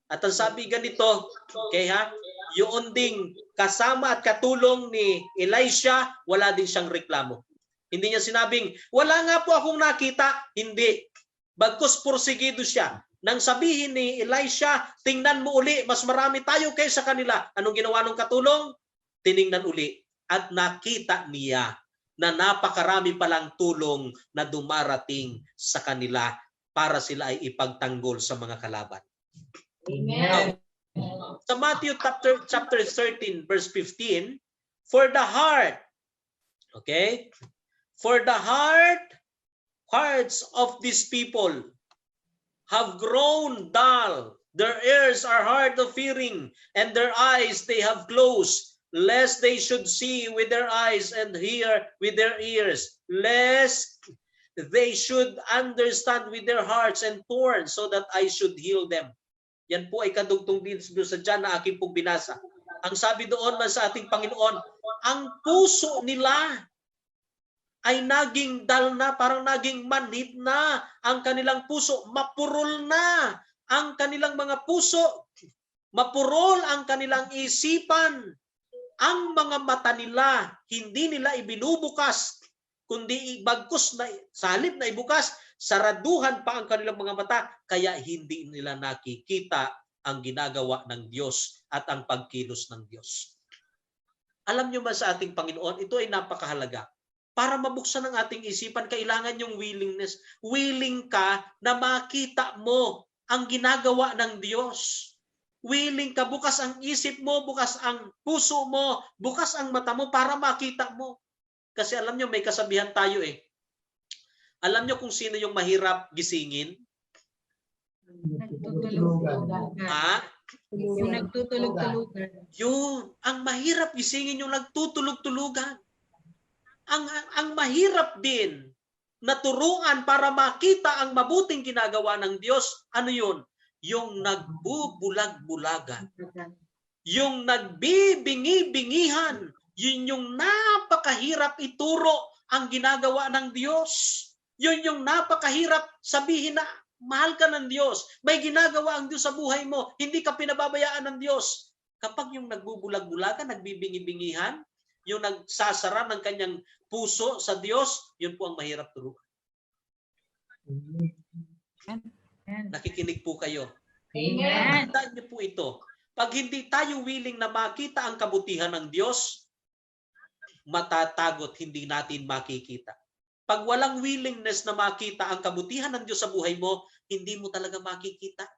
At ang sabi ganito, okay ha, yun ding kasama at katulong ni Elisha, wala din siyang reklamo. Hindi niya sinabing, wala nga po akong nakita. Hindi. Bagkus porsigido siya. Nang sabihin ni Elisha, tingnan mo uli, mas marami tayo kaysa kanila. Anong ginawa ng katulong? Tiningnan uli. At nakita niya na napakarami palang tulong na dumarating sa kanila para sila ay ipagtanggol sa mga kalaban. Amen. Sa Matthew chapter 13 verse 15, for the heart, okay? For the hearts of these people have grown dull. Their ears are hard of hearing, and their eyes they have closed, lest they should see with their eyes and hear with their ears, lest they should understand with their hearts and turn so that I should heal them. Yan po ay kadugtong din sa dyan na aking pong binasa. Ang sabi doon man sa ating Panginoon, ang puso nila ay naging dal na, parang naging manhid na. Ang kanilang puso, mapurol na. Ang kanilang mga puso, mapurol ang kanilang isipan. Ang mga mata nila, hindi nila ibinubukas, kundi bagkus na, sa halip na ibukas, saraduhan pa ang kanilang mga mata, kaya hindi nila nakikita ang ginagawa ng Diyos at ang pagkilos ng Diyos. Alam nyo ba sa ating Panginoon, ito ay napakahalaga. Para mabuksan ang ating isipan, kailangan yung willingness. Willing ka na makita mo ang ginagawa ng Diyos. Willing ka, bukas ang isip mo, bukas ang puso mo, bukas ang mata mo para makita mo. Kasi alam nyo, may kasabihan tayo eh. Alam nyo kung sino yung mahirap gisingin? Ha? Yung nagtutulog-tulugan. Yun, ang mahirap gisingin yung nagtutulog-tulugan. Ang mahirap din na turuan para makita ang mabuting ginagawa ng Diyos, ano yun? Yung nagbubulag-bulagan. Yung nagbibingi-bingihan. Yun yung napakahirap ituro ang ginagawa ng Diyos. Yun yung napakahirap sabihin na mahal ka ng Diyos. May ginagawa ang Diyos sa buhay mo. Hindi ka pinababayaan ng Diyos. Kapag yung nagbubulag-bulagan, nagbibingi-bingihan, yung nagsasara ng kanyang puso sa Diyos, yun po ang mahirap turuan. Nakikinig po kayo. Amen. Tandaan niyo po ito. Pag hindi tayo willing na makita ang kabutihan ng Diyos, matatagot, hindi natin makikita. Pag walang willingness na makita ang kabutihan ng Diyos sa buhay mo, hindi mo talaga makikita.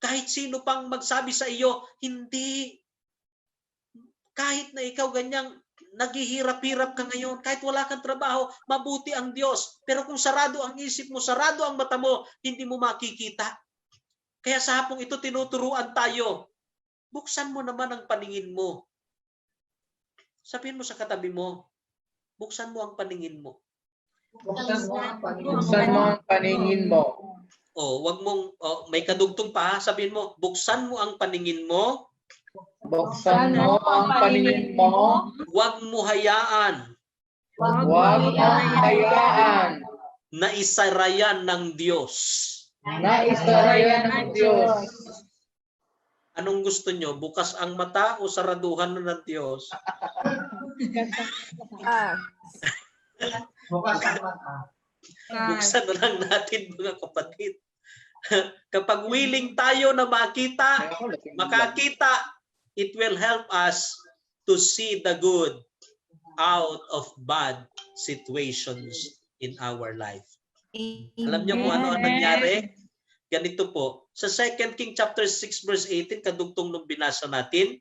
Kahit sino pang magsabi sa iyo, hindi. Kahit na ikaw ganyang naghihirap-hirap ka ngayon, kahit wala kang trabaho, mabuti ang Diyos. Pero kung sarado ang isip mo, sarado ang mata mo, hindi mo makikita. Kaya sa hapong ito, tinuturuan tayo. Buksan mo naman ang paningin mo. Sabihin mo sa katabi mo, buksan mo ang paningin mo. Buksan mo ang paningin mo. Wag mong may kadugtong pa, sabihin mo, buksan mo ang paningin mo. Buksan mo ang paningin mo. Wag mo hayaan Huwag mo hayaan na isarayan ng Diyos. na isarayan ng Diyos. Anong gusto nyo? Bukas ang mata o saraduhan na ng Diyos? Bukas ang mata. Buksan na lang natin mga kapatid. Kapag willing tayo na makakita, it will help us to see the good out of bad situations in our life. Alam niyo kung ano ang nangyari? Ganito po. Sa 2 King chapter 6 verse 18, kadugtong nung binasa natin,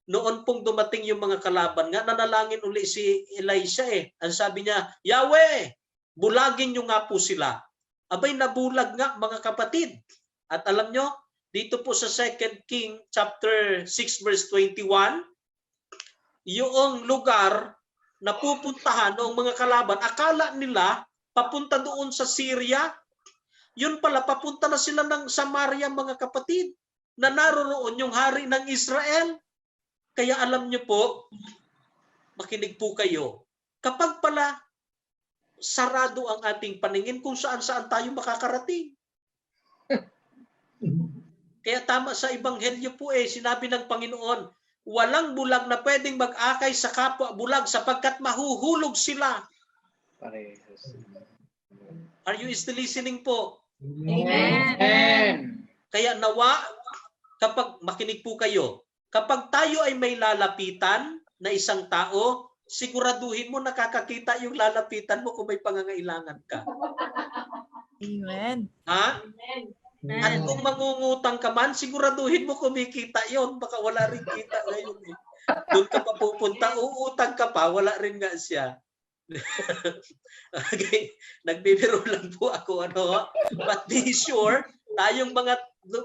noon pong dumating yung mga kalaban nga, nanalangin uli si Elisha eh. Ang sabi niya, Yahweh, bulagin niyo nga po sila. Abay, nabulag nga mga kapatid. At alam nyo, dito po sa 2 King chapter 6 verse 21, yung lugar na pupuntahan ng mga kalaban, akala nila papunta doon sa Syria. Yun pala, papunta na sila ng Samaria mga kapatid, na naroroon yung hari ng Israel. Kaya alam nyo po, makinig po kayo, kapag pala sarado ang ating paningin kung saan-saan tayo makakarating. Kaya tama sa Ebanghelyo po sinabi ng Panginoon, walang bulag na pwedeng mag-akay sa kapwa bulag sapagkat mahuhulog sila. Parehas. Are you still listening po? Amen. Kaya nawa, kapag makinig po kayo, kapag tayo ay may lalapitan na isang tao, siguraduhin mo nakakakita yung lalapitan mo kung may pangangailangan ka. Amen. Ha? At kung mangungutang ka man, siguraduhin mo kumikita yon. Baka wala rin kita ngayon Doon ka pa pupunta, uutang ka pa, wala rin nga siya. Okay. Nagbibiro lang po ako. But be sure, tayong mga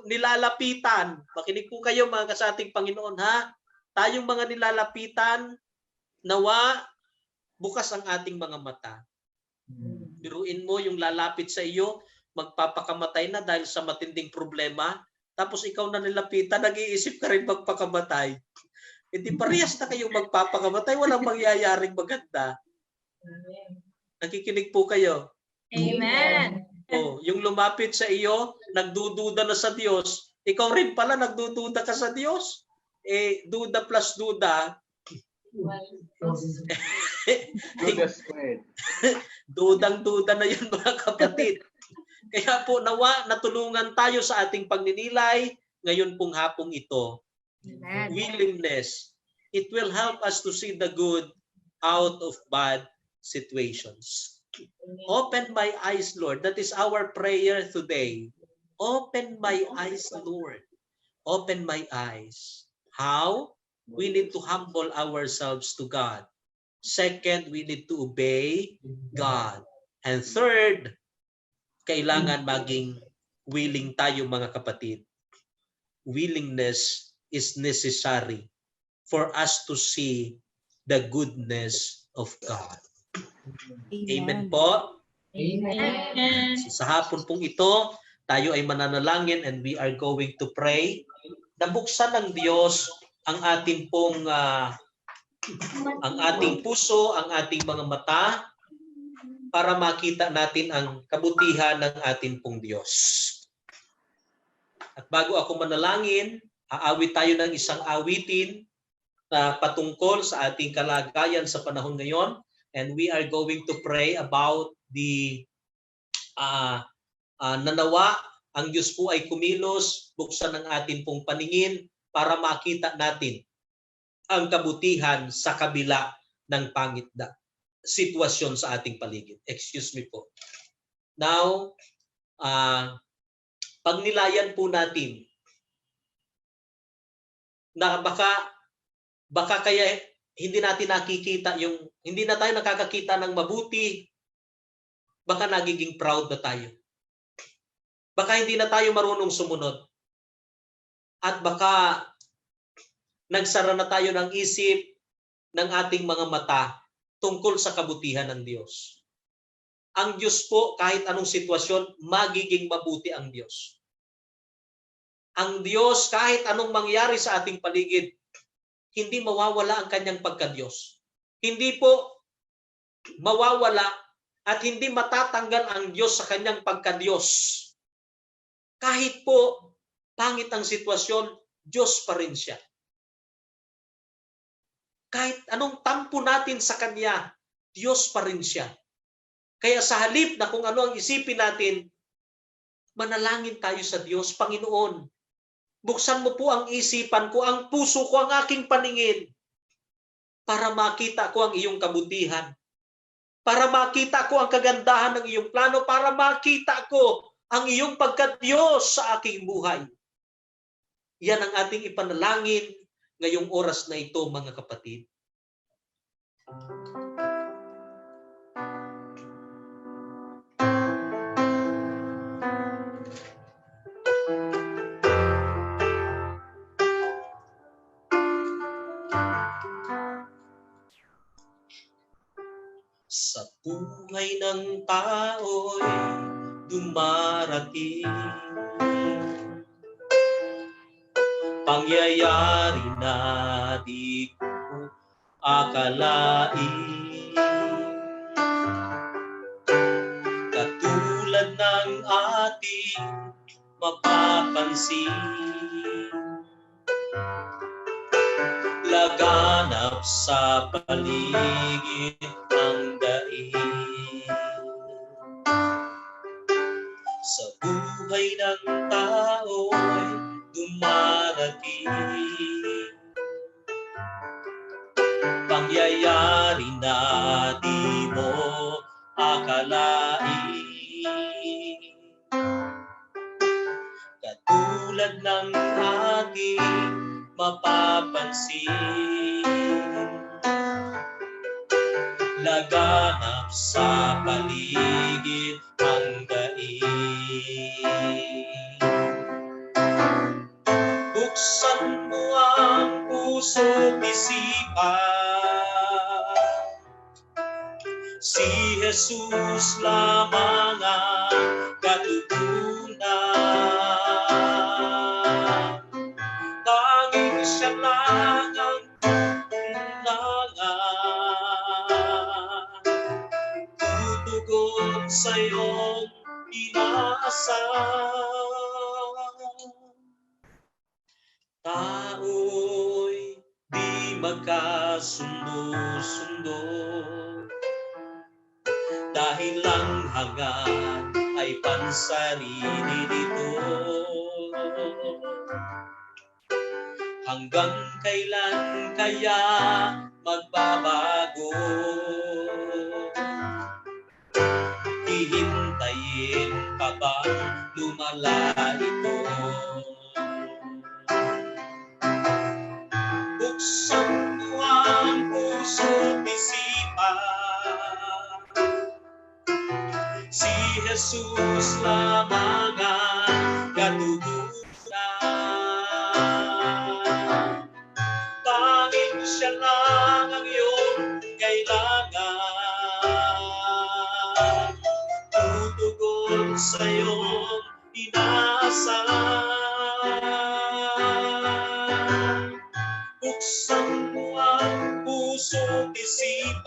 nilalapitan, makinig po kayo mga kasating Panginoon ha, tayong mga nilalapitan, nawa, bukas ang ating mga mata. Biruin mo yung lalapit sa iyo, magpapakamatay na dahil sa matinding problema, tapos ikaw na nilapitan, nag-iisip ka rin magpakamatay. Hindi parehas na kayong magpapakamatay, walang mangyayaring maganda. Nakikinig po kayo. Amen. Yung lumapit sa iyo, nagdududa na sa Diyos, ikaw rin pala nagdududa ka sa Diyos. Duda plus duda. Duda squared. Dudang-duda na yun mga kapatid. Kaya po nawa natulungan tayo sa ating pagninilay ngayon pong hapong ito. Amen. Willingness. It will help us to see the good out of bad situations. Open my eyes, Lord. That is our prayer today. Open my eyes, Lord. Open my eyes. How? We need to humble ourselves to God. Second, we need to obey God. And third, kailangan maging willing tayo mga kapatid. Willingness is necessary for us to see the goodness of God. Amen po. Amen. Sa hapon pong ito, tayo ay mananalangin and we are going to pray. Nabuksan ng Diyos ang ating pong ang ating puso, ang ating mga mata para makita natin ang kabutihan ng ating pong Diyos. At bago ako manalangin, aawit tayo ng isang awitin na patungkol sa ating kalagayan sa panahon ngayon. And we are going to pray about the nanawa ang Diyos po ay kumilos, buksan ang ating pong paningin para makita natin ang kabutihan sa kabila ng pangit na sitwasyon sa ating paligid. Excuse me po. Now, pagnilayan po natin na baka kaya hindi natin nakikita hindi na tayo nakakakita ng mabuti, baka nagiging proud na tayo. Baka hindi na tayo marunong sumunod. At baka nagsara na tayo ng isip ng ating mga mata tungkol sa kabutihan ng Diyos. Ang Diyos po, kahit anong sitwasyon, magiging mabuti ang Diyos. Ang Diyos, kahit anong mangyari sa ating paligid, hindi mawawala ang kanyang pagka-Diyos. Hindi po mawawala at hindi matatanggal ang Diyos sa kanyang pagka-Diyos. Kahit po pangit ang sitwasyon, Diyos pa rin siya. Kahit anong tampo natin sa Kanya, Diyos pa rin siya. Kaya sa halip na kung ano ang isipin natin, manalangin tayo sa Diyos. Panginoon, buksan mo po ang isipan ko, ang puso ko, ang aking paningin para makita ko ang iyong kabutihan. Para makita ko ang kagandahan ng iyong plano. Para makita ko ang iyong pagka-Diyos sa aking buhay. Yan ang ating ipanalangin ngayong oras na ito, mga kapatid. Sa buhay ng tao'y dumarating pangyayari na di ko akalain. ng ating mapapansin. Laganap sa paligid ang daig. Sa buhay ng tao'y dumarating pangyayari na di mo akalain. Katulad ng ating mapapansin, laganap sa paligid ang daig. Buksan mo ang puso't isipan, si Jesus lamang ang katutunan. Tanging siya lang ang tunangan, tutugon sa iyong inaasahan. Tao'y di magkasundo-sundo, dahil lang hangad ay pansarili nito. Hanggang kailan kaya magbabago? Hihintayin pa bang lumala ito? Buksan mo ang puso't isipan, si Jesus lamang ang katutunan. Tanging siya lang ang iyong kailangan, tutugon sa iyong inaasahan. Buksan mo ang puso't isipan,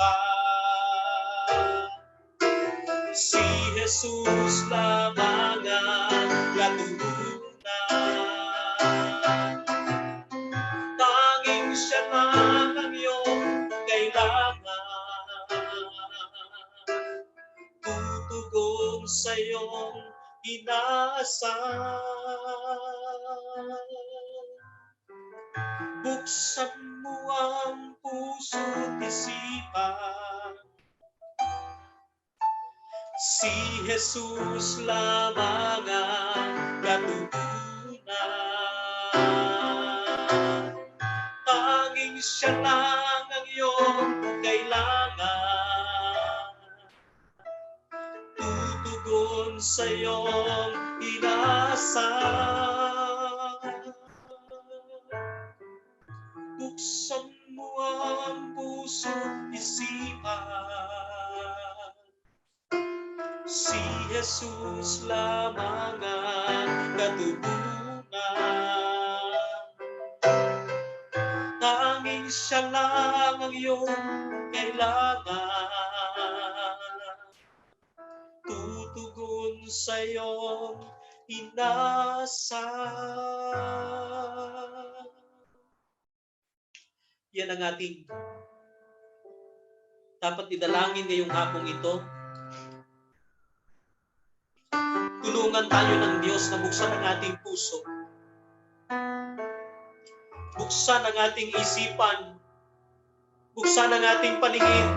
si Jesus lamang ang katutunan. Tanging siya lang ang iyong kailangan, tutugon sa iyong inaasahan. Buksan mo ang puso't isipan, si Jesus lamang ang katutunan. Tanging siya lang ang iyong kailangan, tutugon sa iyong inaasahan. Buksan mo ang puso't isipan, si Jesus lamang ang katutunan. Tanging siya lang ang iyong kailangan, tutugon sa iyong inaasahan. Yan ang ating dapat idalangin ngayong hapong ito. Tulungan tayo ng Diyos na buksan ang ating puso, buksan ang ating isipan, buksan ang ating paningin,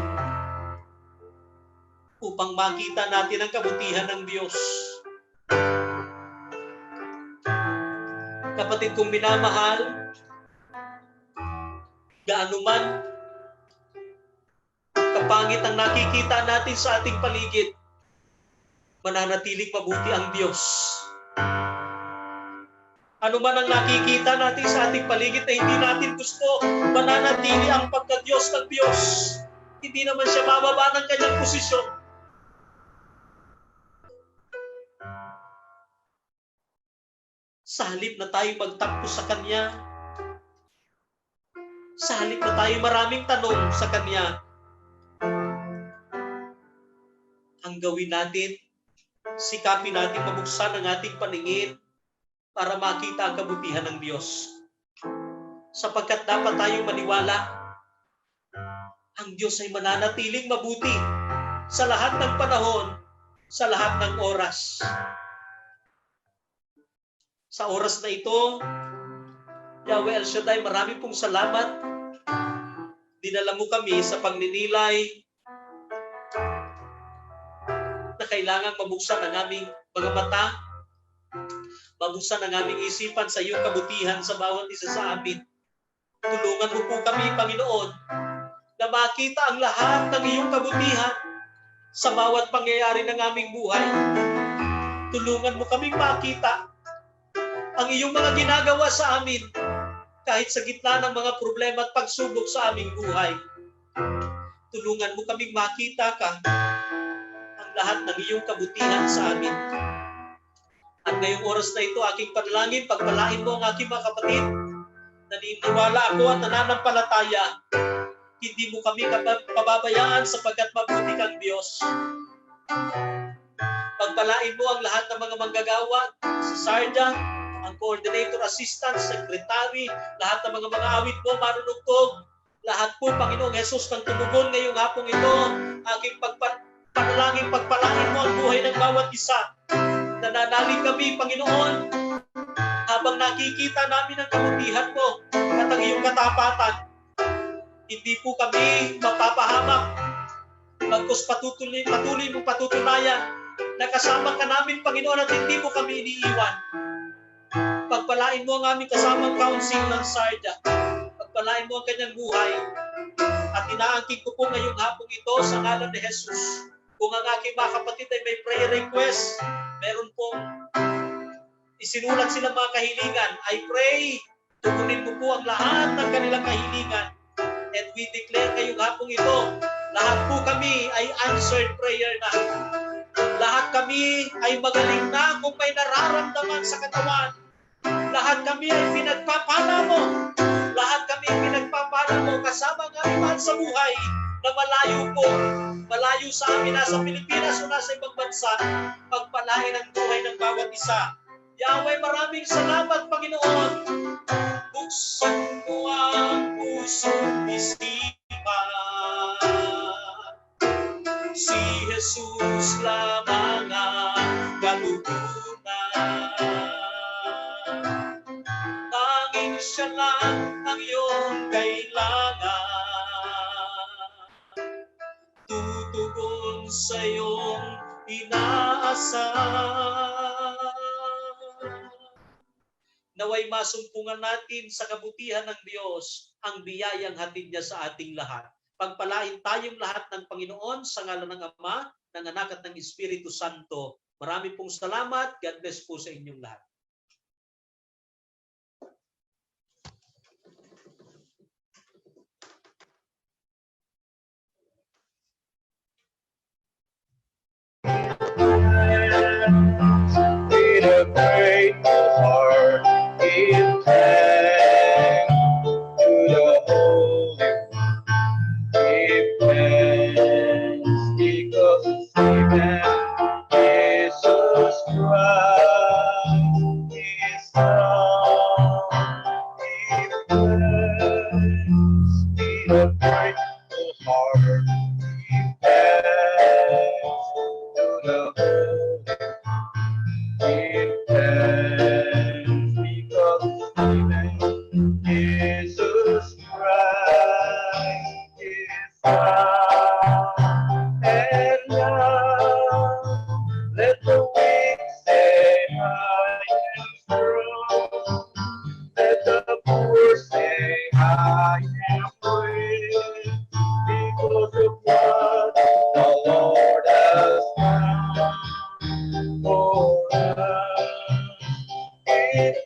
upang makita natin ang kabutihan ng Diyos. Kapatid kong minamahal, gaano man kapangit ang nakikita natin sa ating paligid, mananatiling mabuti ang Diyos. Ano man ang nakikita natin sa ating paligid na hindi natin gusto, mananatili ang pagka-Diyos ng Diyos. Hindi naman siya bababa ng kanyang posisyon. Sa halip na tayo magtakbo sa Kanya, sa halip na tayo maraming tanong sa Kanya, ang gawin natin, Sikapin natin mabuksan ang ating paningin para makita ang kabutihan ng Diyos. Sapagkat dapat tayong maniwala, ang Diyos ay mananatiling mabuti sa lahat ng panahon, sa lahat ng oras. Sa oras na ito, Yahweh El Shaddai, marami pong salamat. Dinala mo kami sa pagninilay na kailangan mabuksan ang aming mga mata, mabuksan ang aming isipan sa iyong kabutihan sa bawat isa sa amin. Tulungan mo po kami, Panginoon, na makita ang lahat ng iyong kabutihan sa bawat pangyayari ng aming buhay. Tulungan mo kaming makita ang iyong mga ginagawa sa amin kahit sa gitna ng mga problema at pagsubok sa aming buhay. Tulungan mo kaming makita ka ang lahat ng iyong kabutihan sa amin. At ngayong oras na ito, aking panalangin, pagpalain mo ang aking mga kapatid. Naniniwala ako at nananampalataya, hindi mo kami pababayaan sapagkat mabuti kang Diyos. Pagpalain mo ang lahat ng mga manggagawa sa Sarda, ang coordinator, assistant, secretary, lahat ng mga awit mo, marunugtog, lahat po, Panginoong Jesus, ng tumugon ngayong hapong ito, aking panalangin, pagpalain mo ang buhay ng bawat isa. Nananalig kami, Panginoon, habang nakikita namin ang kabutihan mo at ang iyong katapatan. Hindi po kami mapapahamak. Bagkus patuloy mong patutunayan na kasama ka namin, Panginoon, at hindi mo kami iniiwan. Pagpalain mo ang aming kasamang council ng Sarda. Pagpalain mo ang kanyang buhay. At inaangkin ko po ngayong hapong ito sa ngalan ni Jesus. Kung ang aking mga kapatid ay may prayer request, meron pong isinulat silang mga kahilingan, I pray, tugunin mo po ang lahat ng kanilang kahilingan. And we declare ngayong hapong ito, lahat po kami ay answered prayer na. Lahat kami ay magaling na kung may nararamdaman sa katawan. Lahat kami ay pinagpapala mo. Lahat kami ay pinagpapala mo kasama ng aming mahal sa buhay na malayo po. Malayo sa amin, nasa Pilipinas o nasa ibang bansa, pagpalain ang buhay ng bawat isa. Yahweh, maraming salamat, Panginoon. Buksan mo ang pusong isipan. Si Jesus lamang ang kaluguran. Tanging siya lang ang iyong kailangan. Tutugon sa iyong inaasahan. Naway masumpungan natin sa kabutihan ng Diyos ang biyayang hatid niya sa ating lahat. Pagpalain tayong lahat ng Panginoon sa ngalan ng Ama, ng Anak at ng Espiritu Santo. Marami pong salamat. God bless po sa inyong lahat. With a grateful heart, give thanks to the Holy One. Give thanks because it's given Jesus Christ is strong. Give thanks with a grateful heart, give thanks to the Holy One. Give thanks because even Jesus Christ is strong. And now let the weak say I am strong. Let the poor say I am rich because of what the Lord has done for us. Give